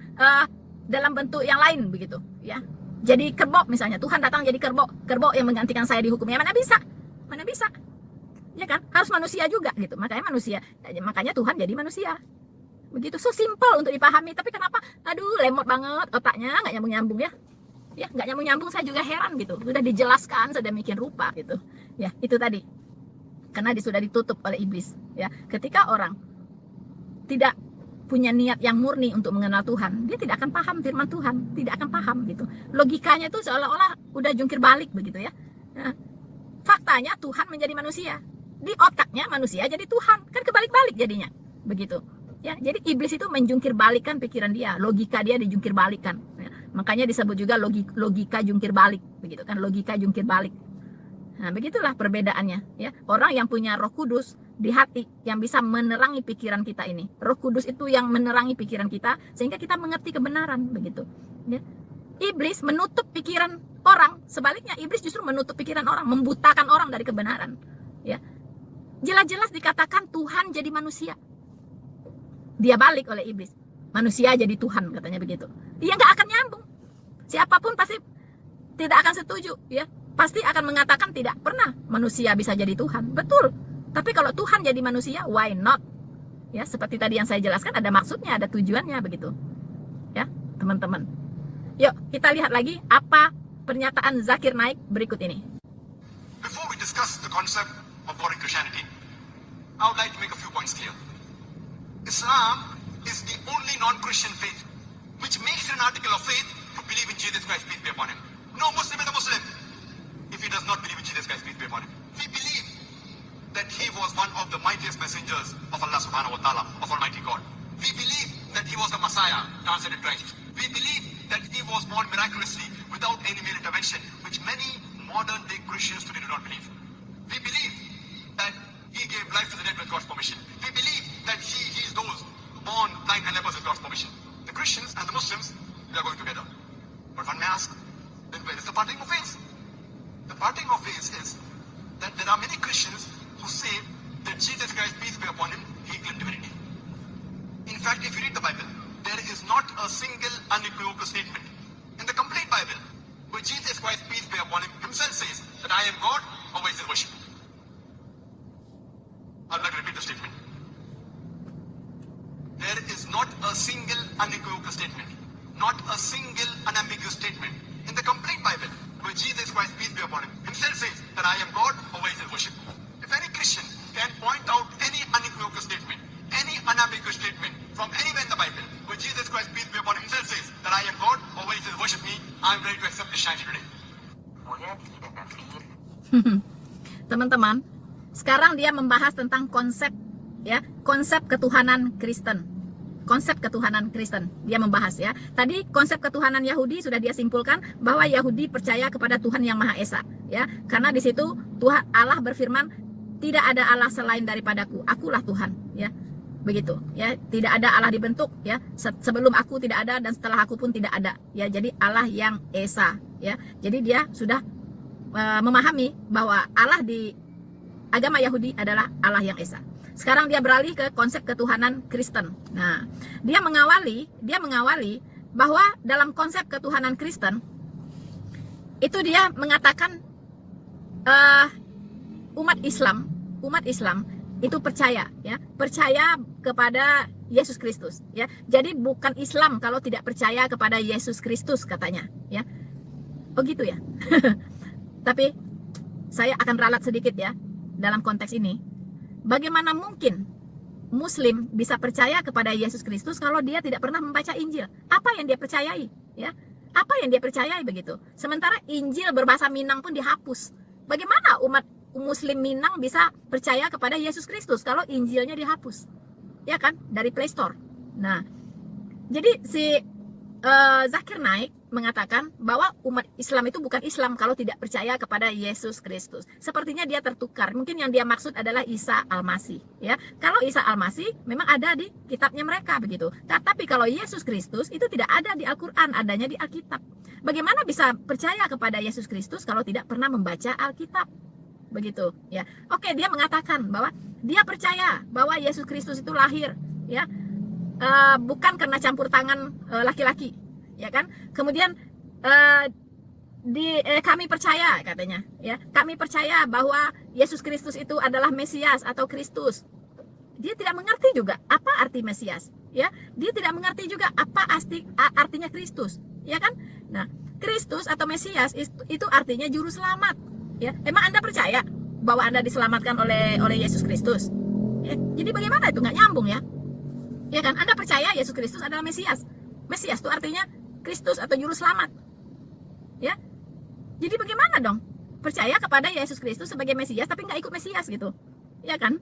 [SPEAKER 1] dalam bentuk yang lain, begitu. Ya, jadi kerbau misalnya. Tuhan datang jadi kerbau yang menggantikan saya dihukumnya. Mana bisa? Ya kan, harus manusia juga gitu. Makanya Tuhan jadi manusia, begitu. So simple untuk dipahami. Tapi kenapa lemot banget otaknya, nggak nyambung ya, nggak nyambung. Saya juga heran gitu. Sudah dijelaskan, sudah bikin rupa gitu, ya. Itu tadi karena sudah ditutup oleh iblis, ya. Ketika orang tidak punya niat yang murni untuk mengenal Tuhan, dia tidak akan paham firman Tuhan, tidak akan paham gitu. Logikanya itu seolah-olah udah jungkir balik begitu ya. Nah, faktanya Tuhan menjadi manusia. Di otaknya manusia jadi Tuhan, kan kebalik-balik jadinya, begitu. Ya, jadi iblis itu menjungkir balikan pikiran dia, logika dia dijungkir balikan. Ya, makanya disebut juga logika jungkir balik, begitu kan, logika jungkir balik. Nah, begitulah perbedaannya, ya. Orang yang punya Roh Kudus di hati yang bisa menerangi pikiran kita ini. Roh Kudus itu yang menerangi pikiran kita sehingga kita mengerti kebenaran, begitu. Ya. Iblis menutup pikiran orang, sebaliknya iblis justru menutup pikiran orang, membutakan orang dari kebenaran. Ya. Jelas-jelas dikatakan Tuhan jadi manusia. Dia balik oleh iblis. Manusia jadi Tuhan, katanya begitu. Dia nggak akan nyambung. Siapapun pasti tidak akan setuju, ya. Pasti akan mengatakan tidak pernah manusia bisa jadi Tuhan. Betul. Tapi kalau Tuhan jadi manusia, why not? Ya, seperti tadi yang saya jelaskan, ada maksudnya, ada tujuannya, begitu. Ya, teman-teman. Yuk, kita lihat lagi apa pernyataan Zakir Naik berikut ini.
[SPEAKER 2] Before we discuss the concept of modern Christianity, I would like to make a few points clear. Islam is the only non-Christian faith which makes it an article of faith to believe in Jesus Christ, peace be upon him. No Muslim is a Muslim if he does not believe in Jesus Christ, peace be upon him. We believe that he was one of the mightiest messengers of Allah subhanahu wa ta'ala, of Almighty God. We believe that he was the Messiah, translated Christ. We believe that he was born miraculously without any male intervention, which many modern day Christians today do not believe. We believe that he gave life to the dead with God's permission. We believe that he heals those born blind and lepers with God's permission. The Christians and the Muslims, they are going together. But one may ask, then where is the parting of ways? The parting of ways is that there are many Christians who say that Jesus Christ, peace be upon him, he claimed divinity. In fact, if you read the Bible, there is not a single unequivocal statement in the complete Bible where Jesus Christ, peace be upon him, himself says that I am God, or where is his worship? I'd like to repeat the statement. There is not a single unequivocal statement, not a single unambiguous statement in the complete Bible where Jesus Christ, peace be upon him, himself says that I am God, or where is his worship? If any Christian can point out any unequivocal statement, any unambiguous statement from anywhere in the Bible where Jesus Christ, peace be upon him, himself says that I am God, or where he says worship me, I am ready to accept Christianity today.
[SPEAKER 1] Teman-teman, Sekarang dia membahas tentang konsep, ya, konsep ketuhanan Kristen. Konsep ketuhanan Kristen dia membahas, ya. Tadi konsep ketuhanan Yahudi sudah dia simpulkan bahwa Yahudi percaya kepada Tuhan yang Maha Esa, ya. Karena di situ Tuhan Allah berfirman, tidak ada Allah selain daripadaku, akulah Tuhan, ya. Begitu, ya. Tidak ada Allah dibentuk, ya. Sebelum aku tidak ada dan setelah aku pun tidak ada, ya. Jadi Allah yang Esa, ya. Jadi dia sudah memahami bahwa Allah di agama Yahudi adalah Allah yang Esa. Sekarang dia beralih ke konsep ketuhanan Kristen. Nah, dia mengawali bahwa dalam konsep ketuhanan Kristen itu dia mengatakan umat Islam itu percaya, ya, percaya kepada Yesus Kristus, ya. Jadi bukan Islam kalau tidak percaya kepada Yesus Kristus katanya, ya. Oh gitu ya. Tapi saya akan ralat sedikit, ya, dalam konteks ini. Bagaimana mungkin Muslim bisa percaya kepada Yesus Kristus kalau dia tidak pernah membaca Injil? Apa yang dia percayai? Ya, apa yang dia percayai begitu? Sementara Injil berbahasa Minang pun dihapus. Bagaimana umat Muslim Minang bisa percaya kepada Yesus Kristus kalau Injilnya dihapus? Ya kan, dari Play Store. Nah, jadi si Zakir Naik mengatakan bahwa umat Islam itu bukan Islam kalau tidak percaya kepada Yesus Kristus. Sepertinya dia tertukar. Mungkin yang dia maksud adalah Isa Al-Masih, ya. Kalau Isa Al-Masih memang ada di kitabnya mereka begitu. Tapi kalau Yesus Kristus itu tidak ada di Al-Qur'an, adanya di Alkitab. Bagaimana bisa percaya kepada Yesus Kristus kalau tidak pernah membaca Alkitab? Begitu, ya. Oke, dia mengatakan bahwa dia percaya bahwa Yesus Kristus itu lahir, ya. Bukan karena campur tangan laki-laki, ya kan? Kemudian kami percaya katanya, ya, kami percaya bahwa Yesus Kristus itu adalah Mesias atau Kristus. Dia tidak mengerti juga apa arti Mesias, ya. Dia tidak mengerti juga apa artinya Kristus, ya kan? Nah, Kristus atau Mesias itu artinya juru selamat, ya. Emang Anda percaya bahwa Anda diselamatkan oleh Yesus Kristus? Ya, jadi bagaimana itu, nggak nyambung, ya? Ya kan, Anda percaya Yesus Kristus adalah Mesias. Mesias itu artinya Kristus atau juru selamat. Ya. Jadi bagaimana dong? Percaya kepada Yesus Kristus sebagai Mesias tapi nggak ikut Mesias gitu. Ya kan?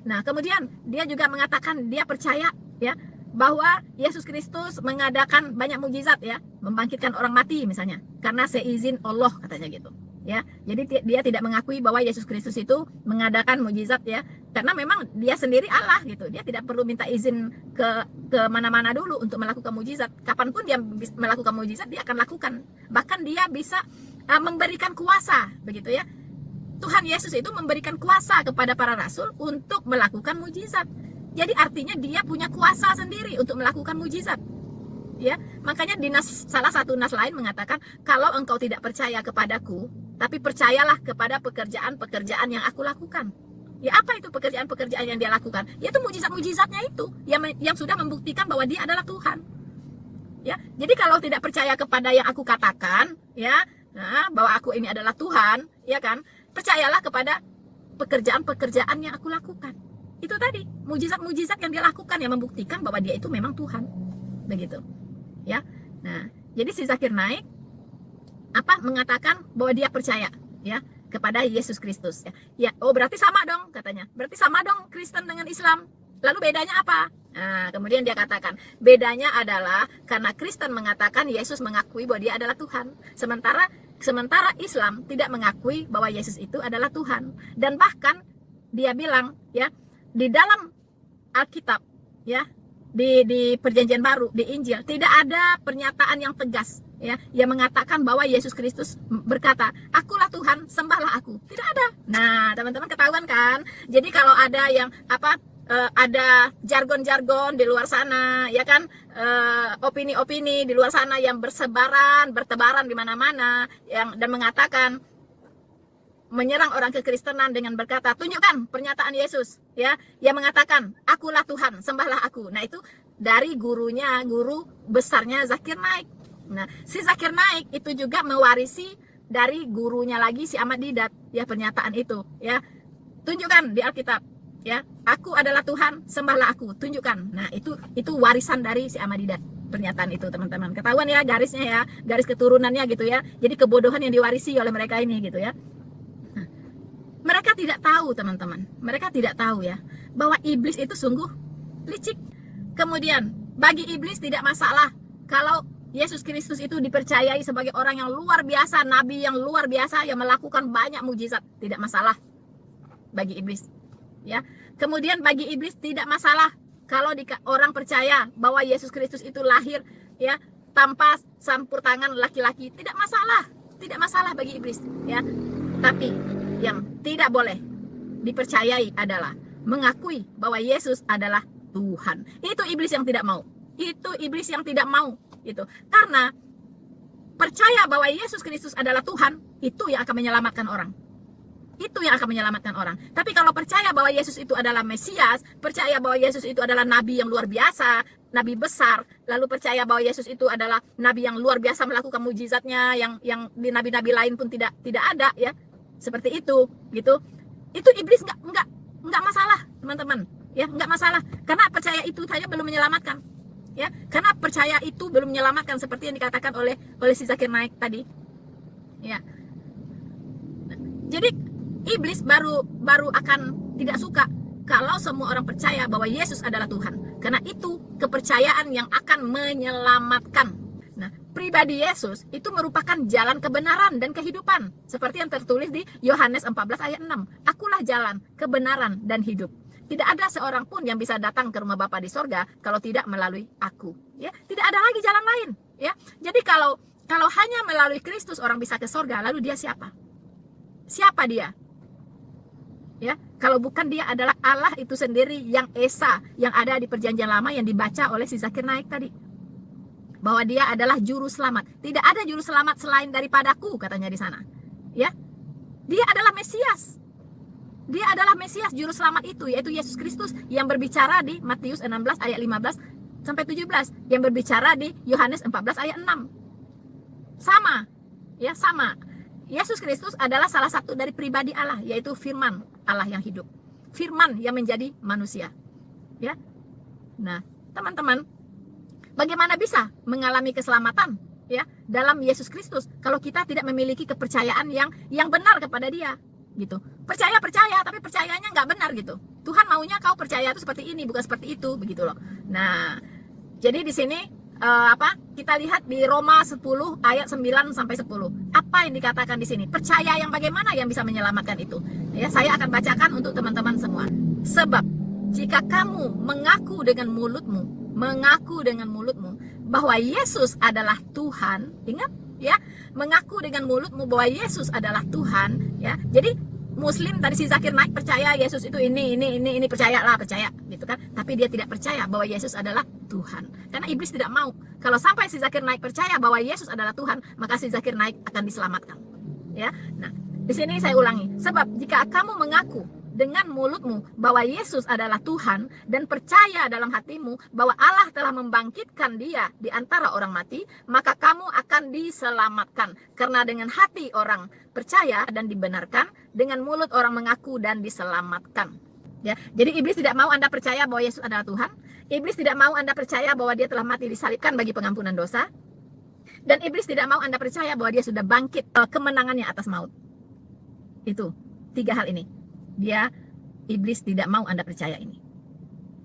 [SPEAKER 1] Nah, kemudian dia juga mengatakan dia percaya, ya, bahwa Yesus Kristus mengadakan banyak mukjizat, ya, membangkitkan orang mati misalnya karena seizin Allah katanya gitu. Ya, jadi dia tidak mengakui bahwa Yesus Kristus itu mengadakan mukjizat, ya, karena memang dia sendiri Allah gitu. Dia tidak perlu minta izin ke mana-mana dulu untuk melakukan mukjizat. Kapanpun dia melakukan mukjizat dia akan lakukan. Bahkan dia bisa memberikan kuasa, begitu, ya. Tuhan Yesus itu memberikan kuasa kepada para rasul untuk melakukan mukjizat. Jadi artinya dia punya kuasa sendiri untuk melakukan mukjizat. Ya, makanya di salah satu nas lain mengatakan, kalau engkau tidak percaya kepadaku, tapi percayalah kepada pekerjaan-pekerjaan yang aku lakukan. Ya, apa itu pekerjaan-pekerjaan yang dia lakukan? Yaitu mujizat-mujizatnya itu yang sudah membuktikan bahwa dia adalah Tuhan. Ya, jadi kalau tidak percaya kepada yang aku katakan, ya, nah, bahwa aku ini adalah Tuhan, ya kan? Percayalah kepada pekerjaan-pekerjaan yang aku lakukan. Itu tadi, mujizat-mujizat yang dia lakukan yang membuktikan bahwa dia itu memang Tuhan. Begitu. Ya. Nah, jadi si Zakir Naik mengatakan bahwa dia percaya, ya, kepada Yesus Kristus, ya. Ya, oh berarti sama dong katanya. Berarti sama dong Kristen dengan Islam. Lalu bedanya apa? Nah, kemudian dia katakan, bedanya adalah karena Kristen mengatakan Yesus mengakui bahwa dia adalah Tuhan. Sementara Islam tidak mengakui bahwa Yesus itu adalah Tuhan. Dan bahkan dia bilang, ya, di dalam Alkitab, ya, di Perjanjian Baru, di Injil, tidak ada pernyataan yang tegas, ya, yang mengatakan bahwa Yesus Kristus berkata, akulah Tuhan, sembahlah aku. Tidak ada. Nah, teman-teman ketahuan kan? Jadi kalau ada yang ada jargon-jargon di luar sana, ya kan, opini-opini di luar sana yang bertebaran di mana-mana, dan mengatakan, menyerang orang kekristenan dengan berkata, tunjukkan pernyataan Yesus, ya, yang mengatakan akulah Tuhan, sembahlah aku. Nah, itu dari guru besarnya Zakir Naik. Nah, si Zakir Naik itu juga mewarisi dari gurunya lagi si Ahmad Didat, ya, pernyataan itu, ya. Tunjukkan di Alkitab, ya, aku adalah Tuhan, sembahlah aku, tunjukkan. Nah, itu warisan dari si Ahmad Didat, pernyataan itu, teman-teman. Ketahuan ya garisnya, ya, garis keturunannya gitu, ya. Jadi kebodohan yang diwarisi oleh mereka ini gitu, ya. Mereka tidak tahu, teman-teman. Mereka tidak tahu ya, bahwa iblis itu sungguh licik. Kemudian, bagi iblis tidak masalah kalau Yesus Kristus itu dipercayai sebagai orang yang luar biasa, nabi yang luar biasa, yang melakukan banyak mujizat. Tidak masalah bagi iblis. Ya. Kemudian bagi iblis tidak masalah kalau orang percaya bahwa Yesus Kristus itu lahir ya tanpa campur tangan laki-laki. Tidak masalah bagi iblis ya. Tapi yang tidak boleh dipercayai adalah mengakui bahwa Yesus adalah Tuhan. Itu iblis yang tidak mau. Itu iblis yang tidak mau gitu. Karena percaya bahwa Yesus Kristus adalah Tuhan, itu yang akan menyelamatkan orang. Itu yang akan menyelamatkan orang. Tapi kalau percaya bahwa Yesus itu adalah Mesias, percaya bahwa Yesus itu adalah nabi yang luar biasa, nabi besar, lalu percaya bahwa Yesus itu adalah nabi yang luar biasa melakukan mujizatnya yang di nabi-nabi lain pun tidak ada ya. Seperti itu gitu. Itu iblis enggak masalah, teman-teman. Ya, enggak masalah. Karena percaya itu saja belum menyelamatkan. Ya, karena percaya itu belum menyelamatkan seperti yang dikatakan oleh si Zakir Naik tadi. Ya. Jadi iblis baru akan tidak suka kalau semua orang percaya bahwa Yesus adalah Tuhan. Karena itu kepercayaan yang akan menyelamatkan. Nah, pribadi Yesus itu merupakan jalan kebenaran dan kehidupan. Seperti yang tertulis di Yohanes 14 ayat 6. Akulah jalan, kebenaran, dan hidup. Tidak ada seorang pun yang bisa datang ke rumah Bapa di sorga kalau tidak melalui aku. Ya, tidak ada lagi jalan lain. Ya, jadi kalau hanya melalui Kristus orang bisa ke sorga, lalu dia siapa? Siapa dia? Ya, kalau bukan dia adalah Allah itu sendiri yang esa, yang ada di perjanjian lama yang dibaca oleh si Zakir Naik tadi. Bahwa dia adalah juru selamat. Tidak ada juru selamat selain daripadaku, katanya di sana. Ya, dia adalah Mesias. Dia adalah Mesias, juru selamat itu, yaitu Yesus Kristus yang berbicara di Matius 16 ayat 15 sampai 17, yang berbicara di Yohanes 14 ayat 6. Sama. Ya, sama. Yesus Kristus adalah salah satu dari pribadi Allah, yaitu firman Allah yang hidup. Firman yang menjadi manusia. Ya. Nah, teman-teman, bagaimana bisa mengalami keselamatan ya dalam Yesus Kristus kalau kita tidak memiliki kepercayaan yang benar kepada Dia gitu. Percaya tapi percayanya nggak benar gitu. Tuhan maunya kau percaya itu seperti ini, bukan seperti itu, begitu loh. Nah, jadi di sini kita lihat di Roma 10 ayat 9 sampai 10. Apa yang dikatakan di sini? Percaya yang bagaimana yang bisa menyelamatkan itu? Ya, saya akan bacakan untuk teman-teman semua. Sebab jika kamu mengaku dengan mulutmu bahwa Yesus adalah Tuhan, ingat ya, mengaku dengan mulutmu bahwa Yesus adalah Tuhan, ya. Jadi Muslim tadi si Zakir Naik percaya Yesus itu ini percaya gitu kan. Tapi dia tidak percaya bahwa Yesus adalah Tuhan. Karena iblis tidak mau. Kalau sampai si Zakir Naik percaya bahwa Yesus adalah Tuhan, maka si Zakir Naik akan diselamatkan. Ya. Nah, di sini saya ulangi. Sebab jika kamu mengaku dengan mulutmu bahwa Yesus adalah Tuhan dan percaya dalam hatimu bahwa Allah telah membangkitkan Dia di antara orang mati, maka kamu akan diselamatkan. Karena dengan hati orang percaya dan dibenarkan, dengan mulut orang mengaku dan diselamatkan. Ya, jadi iblis tidak mau Anda percaya bahwa Yesus adalah Tuhan. Iblis tidak mau Anda percaya bahwa Dia telah mati disalibkan bagi pengampunan dosa. Dan iblis tidak mau Anda percaya bahwa Dia sudah bangkit kemenangannya atas maut. Itu 3 hal ini. Iblis tidak mau Anda percaya ini.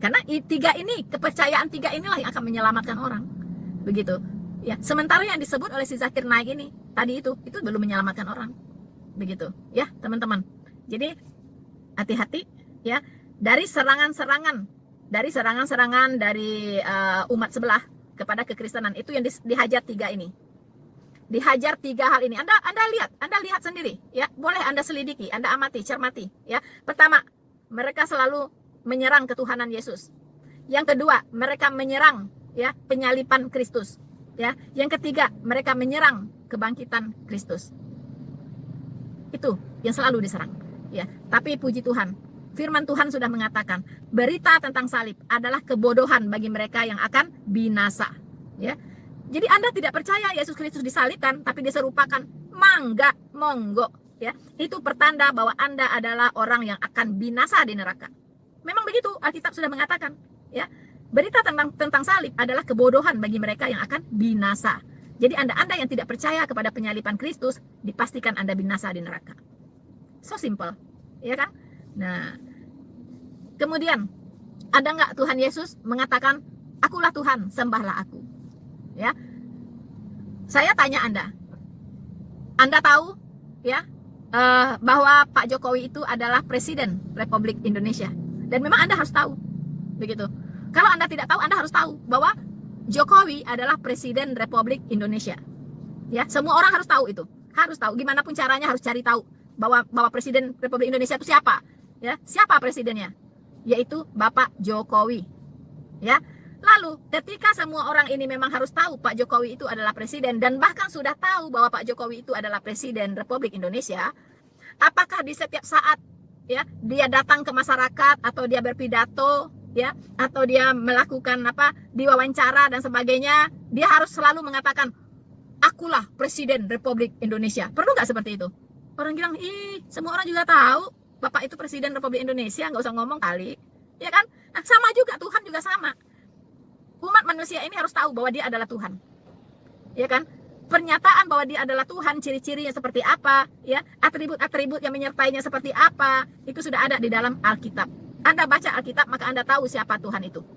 [SPEAKER 1] Karena kepercayaan 3 inilah yang akan menyelamatkan orang. Begitu. Ya, sementara yang disebut oleh si Zakir Naik ini tadi itu belum menyelamatkan orang. Begitu. Ya, teman-teman. Jadi hati-hati ya dari serangan-serangan dari umat sebelah kepada kekristenan itu yang dihajar 3 ini. Dihajar 3 hal ini. Anda lihat sendiri ya. Boleh Anda selidiki, Anda amati, cermati ya. Pertama, mereka selalu menyerang ketuhanan Yesus. Yang kedua, mereka menyerang ya penyaliban Kristus ya. Yang ketiga, mereka menyerang kebangkitan Kristus. Itu yang selalu diserang ya. Tapi puji Tuhan, firman Tuhan sudah mengatakan berita tentang salib adalah kebodohan bagi mereka yang akan binasa ya. Jadi Anda tidak percaya Yesus Kristus disalibkan, tapi diserupakan mangga, monggo, ya. Itu pertanda bahwa Anda adalah orang yang akan binasa di neraka. Memang begitu, Alkitab sudah mengatakan, ya. Berita tentang salib adalah kebodohan bagi mereka yang akan binasa. Jadi Anda yang tidak percaya kepada penyaliban Kristus, dipastikan Anda binasa di neraka. So simple, ya kan? Nah, kemudian ada nggak Tuhan Yesus mengatakan, akulah Tuhan, sembahlah aku? Ya, saya tanya Anda tahu ya bahwa Pak Jokowi itu adalah Presiden Republik Indonesia, dan memang Anda harus tahu, begitu. Kalau Anda tidak tahu, Anda harus tahu bahwa Jokowi adalah Presiden Republik Indonesia. Ya, semua orang harus tahu itu, harus tahu. Gimana pun caranya harus cari tahu bahwa Presiden Republik Indonesia itu siapa. Ya, siapa presidennya? Yaitu Bapak Jokowi. Ya. Lalu ketika semua orang ini memang harus tahu Pak Jokowi itu adalah presiden, dan bahkan sudah tahu bahwa Pak Jokowi itu adalah Presiden Republik Indonesia, apakah di setiap saat ya dia datang ke masyarakat atau dia berpidato ya atau dia melakukan diwawancara dan sebagainya, dia harus selalu mengatakan akulah Presiden Republik Indonesia? Perlu nggak seperti itu? Orang bilang, semua orang juga tahu Bapak itu Presiden Republik Indonesia, nggak usah ngomong kali, ya kan? Nah, sama juga, Tuhan juga sama. Umat manusia ini harus tahu bahwa dia adalah Tuhan, ya kan? Pernyataan bahwa dia adalah Tuhan, ciri-cirinya seperti apa, ya, atribut-atribut yang menyertainya seperti apa, itu sudah ada di dalam Alkitab. Anda baca Alkitab, maka Anda tahu siapa Tuhan itu.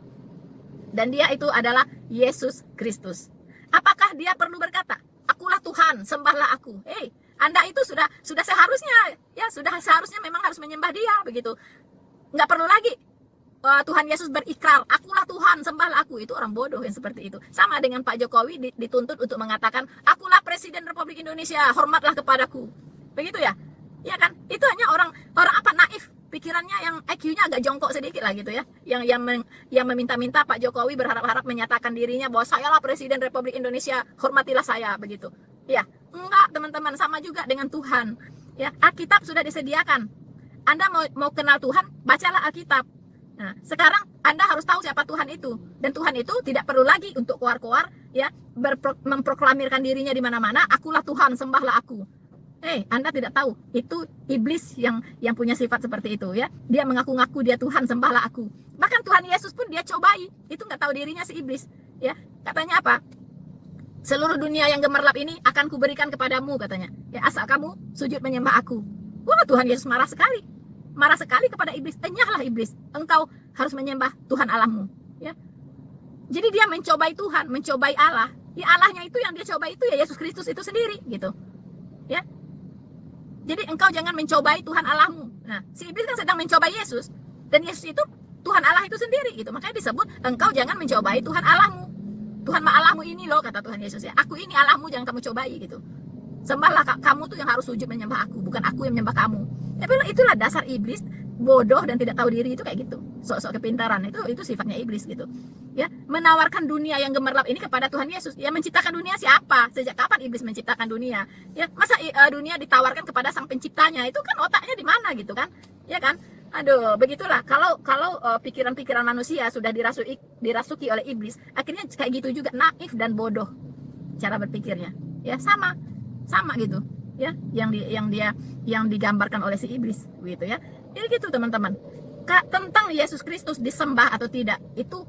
[SPEAKER 1] Dan dia itu adalah Yesus Kristus. Apakah dia perlu berkata, akulah Tuhan, sembahlah aku? Anda itu sudah seharusnya, ya sudah seharusnya memang harus menyembah dia, begitu. Nggak perlu lagi Tuhan Yesus berikrar, akulah Tuhan, sembahlah aku. Itu orang bodoh yang seperti itu. Sama dengan Pak Jokowi dituntut untuk mengatakan, akulah Presiden Republik Indonesia, hormatlah kepadaku. Begitu ya? Ya kan? Itu hanya orang naif, pikirannya yang IQ-nya agak jongkok sedikit lah gitu ya. Yang meminta-minta Pak Jokowi berharap-harap menyatakan dirinya bahwa sayalah Presiden Republik Indonesia, hormatilah saya, begitu. Ya, enggak teman-teman, sama juga dengan Tuhan. Ya, Alkitab sudah disediakan. Anda mau kenal Tuhan, bacalah Alkitab. Nah, sekarang Anda harus tahu siapa Tuhan itu, dan Tuhan itu tidak perlu lagi untuk keluar-keluar ya memproklamirkan dirinya di mana-mana, akulah Tuhan, sembahlah aku. Anda tidak tahu, itu iblis yang punya sifat seperti itu ya. Dia mengaku-ngaku dia Tuhan, sembahlah aku. Bahkan Tuhan Yesus pun dia cobai, itu nggak tahu dirinya si iblis ya. Katanya apa? Seluruh dunia yang gemerlap ini akan kuberikan kepadamu, katanya. Ya, asal kamu sujud menyembah aku. Wah, Tuhan Yesus marah sekali. Marah sekali kepada iblis. Enyahlah iblis, engkau harus menyembah Tuhan Allahmu. Ya. Jadi dia mencobai Tuhan, mencobai Allah. Ya, Allahnya itu yang dia cobai itu ya Yesus Kristus itu sendiri, gitu. Ya. Jadi engkau jangan mencobai Tuhan Allahmu. Nah, si iblis kan sedang mencobai Yesus, dan Yesus itu Tuhan Allah itu sendiri, gitu. Makanya disebut engkau jangan mencobai Tuhan Allahmu. Tuhan Allahmu ini loh, kata Tuhan Yesus ya. Aku ini Allahmu, jangan kamu cobai, gitu. Sembahlah kamu tuh yang harus sujud menyembah aku, bukan aku yang menyembah kamu. Tapi itulah dasar iblis, bodoh dan tidak tahu diri itu kayak gitu. Sok-sok kepintaran itu sifatnya iblis gitu. Ya, menawarkan dunia yang gemerlap ini kepada Tuhan Yesus. Ya, menciptakan dunia siapa? Sejak kapan iblis menciptakan dunia? Ya, masa dunia ditawarkan kepada sang penciptanya? Itu kan otaknya di mana gitu kan? Ya kan? Aduh, begitulah. Kalau pikiran-pikiran manusia sudah dirasuki oleh iblis, akhirnya kayak gitu juga, naif dan bodoh cara berpikirnya. Ya, sama gitu. Ya, yang digambarkan oleh si iblis gitu ya. Jadi gitu teman-teman. Tentang Yesus Kristus disembah atau tidak, itu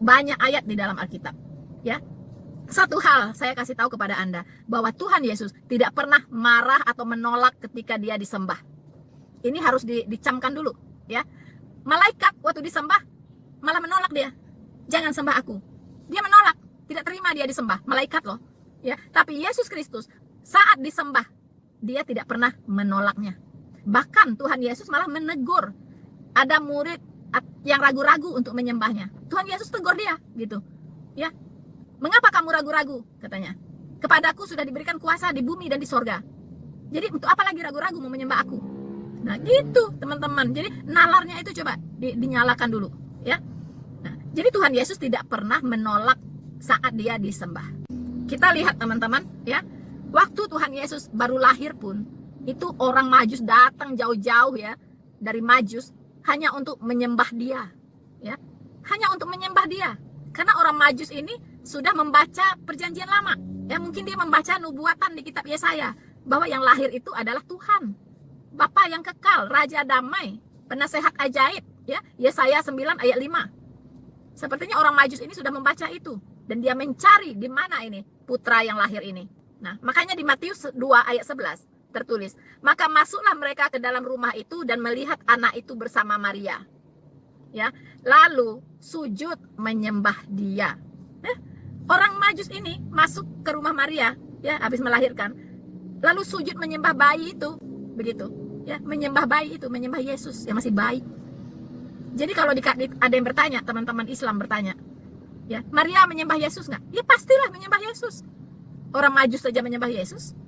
[SPEAKER 1] banyak ayat di dalam Alkitab. Ya. Satu hal saya kasih tahu kepada Anda, bahwa Tuhan Yesus tidak pernah marah atau menolak ketika dia disembah. Ini harus dicamkan dulu, ya. Malaikat waktu disembah malah menolak dia. Jangan sembah aku. Dia menolak, tidak terima dia disembah, malaikat loh. Ya, tapi Yesus Kristus saat disembah, dia tidak pernah menolaknya. Bahkan Tuhan Yesus malah menegur. Ada murid yang ragu-ragu untuk menyembahnya. Tuhan Yesus tegur dia, gitu. Ya. Mengapa kamu ragu-ragu? Katanya. Kepadaku sudah diberikan kuasa di bumi dan di sorga. Jadi untuk apa lagi ragu-ragu mau menyembah aku? Nah, gitu, teman-teman. Jadi nalarnya itu coba dinyalakan dulu, ya. Nah, jadi Tuhan Yesus tidak pernah menolak saat dia disembah. Kita lihat teman-teman, ya. Waktu Tuhan Yesus baru lahir pun, itu orang Majus datang jauh-jauh ya dari Majus hanya untuk menyembah dia, ya. Hanya untuk menyembah dia. Karena orang Majus ini sudah membaca perjanjian lama. Ya, mungkin dia membaca nubuatan di kitab Yesaya bahwa yang lahir itu adalah Tuhan. Bapa yang kekal, Raja damai, penasehat ajaib, ya. Yesaya 9 ayat 5. Sepertinya orang Majus ini sudah membaca itu dan dia mencari di mana ini putra yang lahir ini. Nah, makanya di Matius 2 ayat 11 tertulis, maka masuklah mereka ke dalam rumah itu dan melihat anak itu bersama Maria. Ya, lalu sujud menyembah dia. Orang Majus ini masuk ke rumah Maria, ya, habis melahirkan, lalu sujud menyembah bayi itu, begitu, ya, menyembah bayi itu, menyembah Yesus yang masih bayi. Jadi kalau ada yang bertanya, teman-teman Islam bertanya, ya, Maria menyembah Yesus nggak? Ya pastilah menyembah Yesus. Orang Majus saja menyembah Yesus,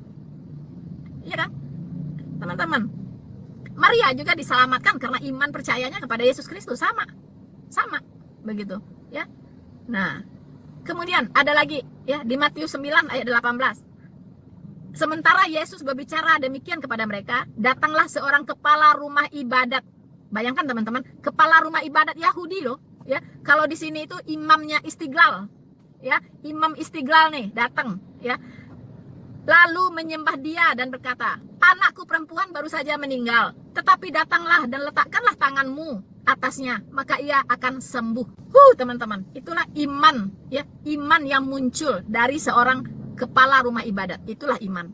[SPEAKER 1] iya kan, teman-teman. Maria juga diselamatkan karena iman percayanya kepada Yesus Kristus, sama begitu, ya. Nah, kemudian ada lagi, ya, di Matius 9 ayat 18. Sementara Yesus berbicara demikian kepada mereka, datanglah seorang kepala rumah ibadat. Bayangkan teman-teman, kepala rumah ibadat Yahudi loh, ya. Kalau di sini itu imamnya Istiqlal, ya, imam Istiqlal nih datang, ya. Lalu menyembah dia dan berkata, anakku perempuan baru saja meninggal, tetapi datanglah dan letakkanlah tanganmu atasnya, maka ia akan sembuh. Teman-teman, itulah iman, ya, iman yang muncul dari seorang kepala rumah ibadat. Itulah iman.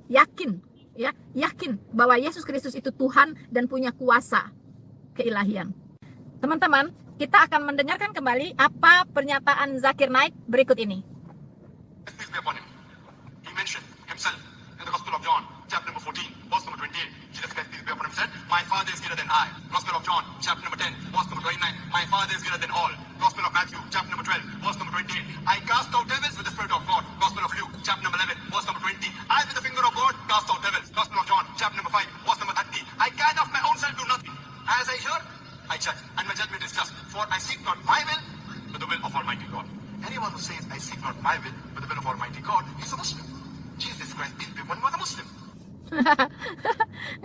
[SPEAKER 1] Yakin, ya, yakin bahwa Yesus Kristus itu Tuhan dan punya kuasa keilahian. Teman-teman, kita akan mendengarkan kembali apa pernyataan Zakir Naik berikut ini.
[SPEAKER 2] Peace be upon him. He mentioned himself in the Gospel of John, chapter number 14, verse number 28. Jesus Christ, peace be upon him, said, my Father is greater than I. Gospel of John, chapter number 10, verse number 29. My Father is greater than all. Gospel of Matthew, chapter number 12, verse number 28. I cast out devils with the Spirit of God. Gospel of Luke, chapter number 11, verse number 20. I with the finger of God cast out devils. Gospel of John, chapter number 5, verse number 30. I can of my own self do nothing. As I hear, I judge, and my judgment is just. For I seek not my will, but the will of Almighty God. Anyone who says, I seek not my will, but the will of Almighty God, is a Muslim. Jesus Christ, peace be upon him, was a Muslim.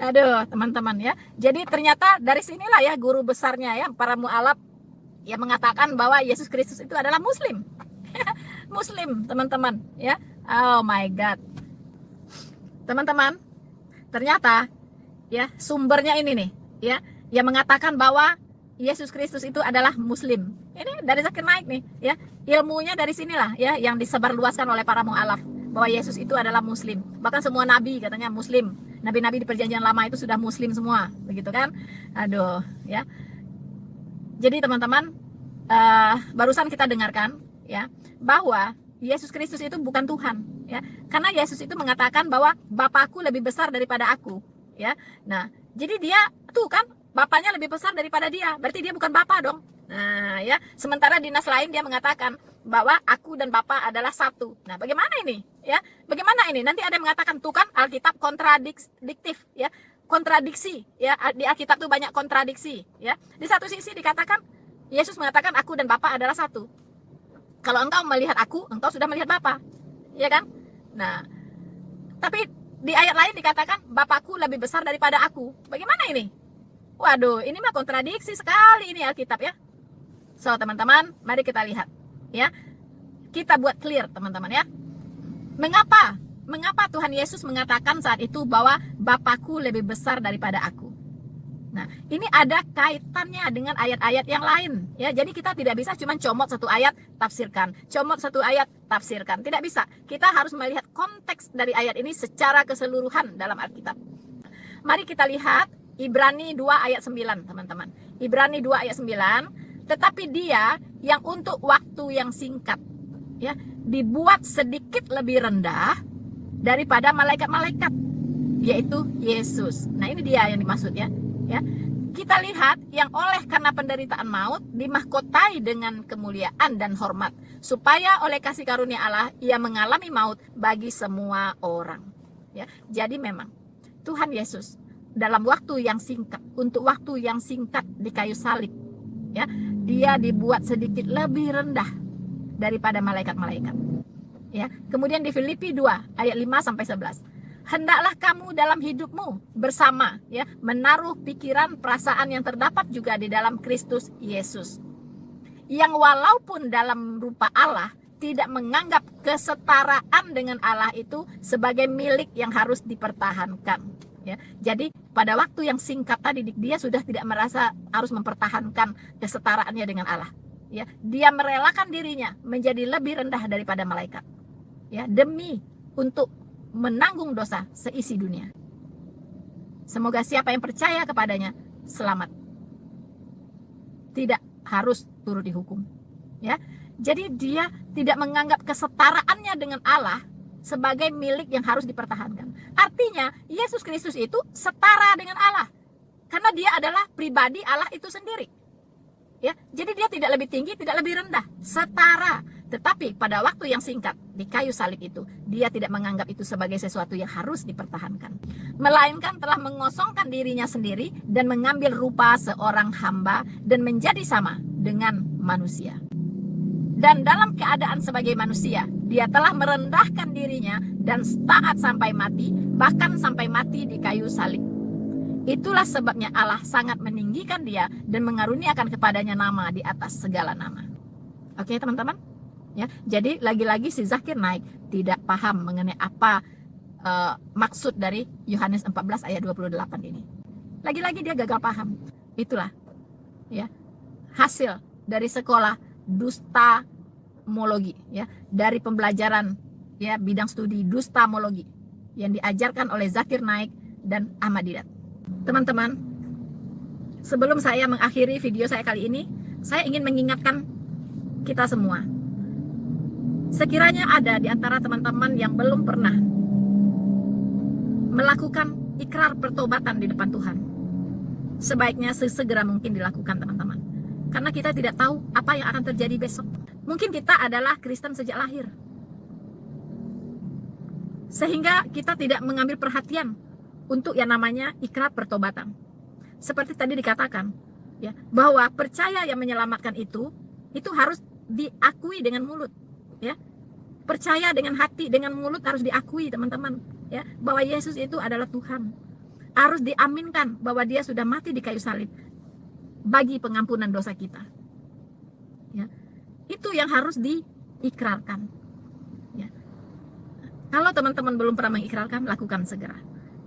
[SPEAKER 1] Aduh, teman-teman, ya. Jadi ternyata dari sinilah, ya, guru besarnya, ya, para mu'alaf, ya, mengatakan bahwa Yesus Kristus itu adalah Muslim. Muslim, teman-teman, ya. Oh my God. Teman-teman, ternyata, ya, sumbernya ini nih, ya, yang mengatakan bahwa Yesus Kristus itu adalah Muslim. Ini dari Zakir Naik nih, ya. Ilmunya dari sinilah, ya, yang disebarluaskan oleh para mu'alaf bahwa Yesus itu adalah Muslim. Bahkan semua nabi katanya Muslim. Nabi-nabi di perjanjian lama itu sudah Muslim semua, begitu kan? Aduh, ya. Jadi teman-teman, barusan kita dengarkan, ya, bahwa Yesus Kristus itu bukan Tuhan, ya. Karena Yesus itu mengatakan bahwa Bapakku lebih besar daripada aku, ya. Nah, jadi dia tuh kan Bapaknya lebih besar daripada dia, berarti dia bukan Bapa dong. Nah, ya, sementara di nas lain dia mengatakan bahwa aku dan Bapa adalah satu. Nah, bagaimana ini? Ya, bagaimana ini? Nanti ada yang mengatakan tuh kan Alkitab kontradiktif, ya, kontradiksi, ya, di Alkitab tuh banyak kontradiksi, ya. Di satu sisi dikatakan Yesus mengatakan aku dan Bapa adalah satu. Kalau engkau melihat aku, engkau sudah melihat Bapa, ya kan? Nah, tapi di ayat lain dikatakan Bapakku lebih besar daripada aku. Bagaimana ini? Waduh, ini mah kontradiksi sekali ini Alkitab, ya. So, teman-teman, mari kita lihat, ya. Kita buat clear, teman-teman, ya. Mengapa Tuhan Yesus mengatakan saat itu bahwa Bapakku lebih besar daripada aku? Nah, ini ada kaitannya dengan ayat-ayat yang lain, ya. Jadi kita tidak bisa cuma comot satu ayat tafsirkan, comot satu ayat tafsirkan. Tidak bisa. Kita harus melihat konteks dari ayat ini secara keseluruhan dalam Alkitab. Mari kita lihat Ibrani 2 ayat 9, teman-teman. Ibrani 2 ayat 9, tetapi dia yang untuk waktu yang singkat, ya, dibuat sedikit lebih rendah daripada malaikat-malaikat, yaitu Yesus. Nah, ini dia yang dimaksud, ya. Ya. Kita lihat yang oleh karena penderitaan maut dimahkotai dengan kemuliaan dan hormat, supaya oleh kasih karunia Allah ia mengalami maut bagi semua orang. Ya. Jadi memang Tuhan Yesus dalam waktu yang singkat, untuk waktu yang singkat di kayu salib, ya, dia dibuat sedikit lebih rendah daripada malaikat-malaikat, ya. Kemudian di Filipi 2 ayat 5 sampai 11, hendaklah kamu dalam hidupmu bersama, ya, menaruh pikiran perasaan yang terdapat juga di dalam Kristus Yesus, yang walaupun dalam rupa Allah tidak menganggap kesetaraan dengan Allah itu sebagai milik yang harus dipertahankan. Ya, jadi pada waktu yang singkat tadi dia sudah tidak merasa harus mempertahankan kesetaraannya dengan Allah. Ya, dia merelakan dirinya menjadi lebih rendah daripada malaikat. Ya, demi untuk menanggung dosa seisi dunia. Semoga siapa yang percaya kepadanya selamat, tidak harus turut dihukum. Ya, jadi dia tidak menganggap kesetaraannya dengan Allah sebagai milik yang harus dipertahankan. Artinya Yesus Kristus itu setara dengan Allah, karena dia adalah pribadi Allah itu sendiri. Ya, jadi dia tidak lebih tinggi, tidak lebih rendah, setara. Tetapi pada waktu yang singkat di kayu salib itu, dia tidak menganggap itu sebagai sesuatu yang harus dipertahankan, melainkan telah mengosongkan dirinya sendiri dan mengambil rupa seorang hamba dan menjadi sama dengan manusia. Dan dalam keadaan sebagai manusia, dia telah merendahkan dirinya dan taat sampai mati, bahkan sampai mati di kayu salib. Itulah sebabnya Allah sangat meninggikan dia dan mengaruniakan kepadanya nama di atas segala nama. Oke teman-teman? Ya, jadi lagi-lagi si Zakir Naik tidak paham mengenai apa maksud dari Yohanes 14 ayat 28 ini. Lagi-lagi dia gagal paham. Itulah ya hasil dari sekolah dustamologi, ya, dari pembelajaran ya bidang studi dustamologi yang diajarkan oleh Zakir Naik dan Ahmad Didat. Teman-teman, sebelum saya mengakhiri video saya kali ini, saya ingin mengingatkan kita semua. Sekiranya ada di antara teman-teman yang belum pernah melakukan ikrar pertobatan di depan Tuhan, sebaiknya sesegera mungkin dilakukan teman-teman. Karena kita tidak tahu apa yang akan terjadi besok. Mungkin kita adalah Kristen sejak lahir, sehingga kita tidak mengambil perhatian untuk yang namanya ikrar pertobatan. Seperti tadi dikatakan, ya, bahwa percaya yang menyelamatkan itu harus diakui dengan mulut. Ya, percaya dengan hati, dengan mulut harus diakui teman-teman, ya, bahwa Yesus itu adalah Tuhan. Harus diaminkan bahwa dia sudah mati di kayu salib bagi pengampunan dosa kita. Ya, itu yang harus diikrarkan. Ya. Kalau teman-teman belum pernah mengikrarkan, lakukan segera.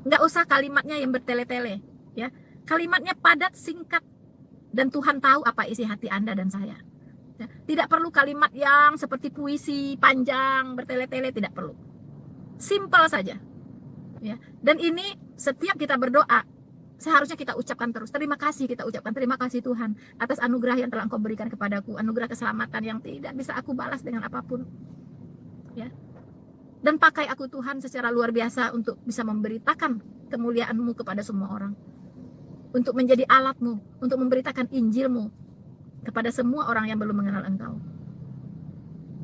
[SPEAKER 1] Nggak usah kalimatnya yang bertele-tele, ya. Kalimatnya padat, singkat, dan Tuhan tahu apa isi hati Anda dan saya. Ya, tidak perlu kalimat yang seperti puisi panjang bertele-tele, tidak perlu. Simpel saja. Ya. Dan ini setiap kita berdoa seharusnya kita ucapkan terus. Terima kasih, kita ucapkan terima kasih Tuhan atas anugerah yang telah Engkau berikan kepadaku, anugerah keselamatan yang tidak bisa aku balas dengan apapun. Ya. Dan pakai aku Tuhan secara luar biasa untuk bisa memberitakan kemuliaan-Mu kepada semua orang. Untuk menjadi alat-Mu, untuk memberitakan Injil-Mu kepada semua orang yang belum mengenal Engkau.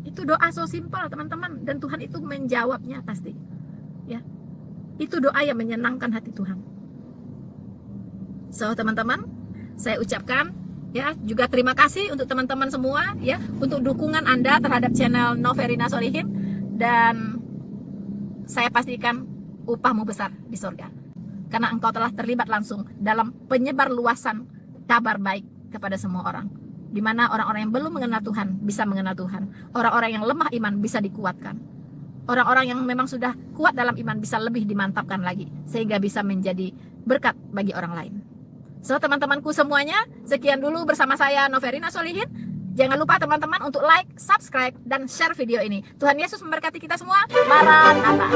[SPEAKER 1] Itu doa so simpel teman-teman, dan Tuhan itu menjawabnya pasti. Ya, itu doa yang menyenangkan hati Tuhan. So teman-teman, saya ucapkan ya juga terima kasih untuk teman-teman semua ya untuk dukungan Anda terhadap channel Noverina Solihin, dan saya pastikan upahmu besar di surga karena engkau telah terlibat langsung dalam penyebar luasan kabar baik kepada semua orang, di mana orang-orang yang belum mengenal Tuhan bisa mengenal Tuhan, orang-orang yang lemah iman bisa dikuatkan, orang-orang yang memang sudah kuat dalam iman bisa lebih dimantapkan lagi sehingga bisa menjadi berkat bagi orang lain. So teman-temanku semuanya, sekian dulu bersama saya Noverina Solihin. Jangan lupa teman-teman untuk like, subscribe, dan share video ini. Tuhan Yesus memberkati kita semua. Maranatha.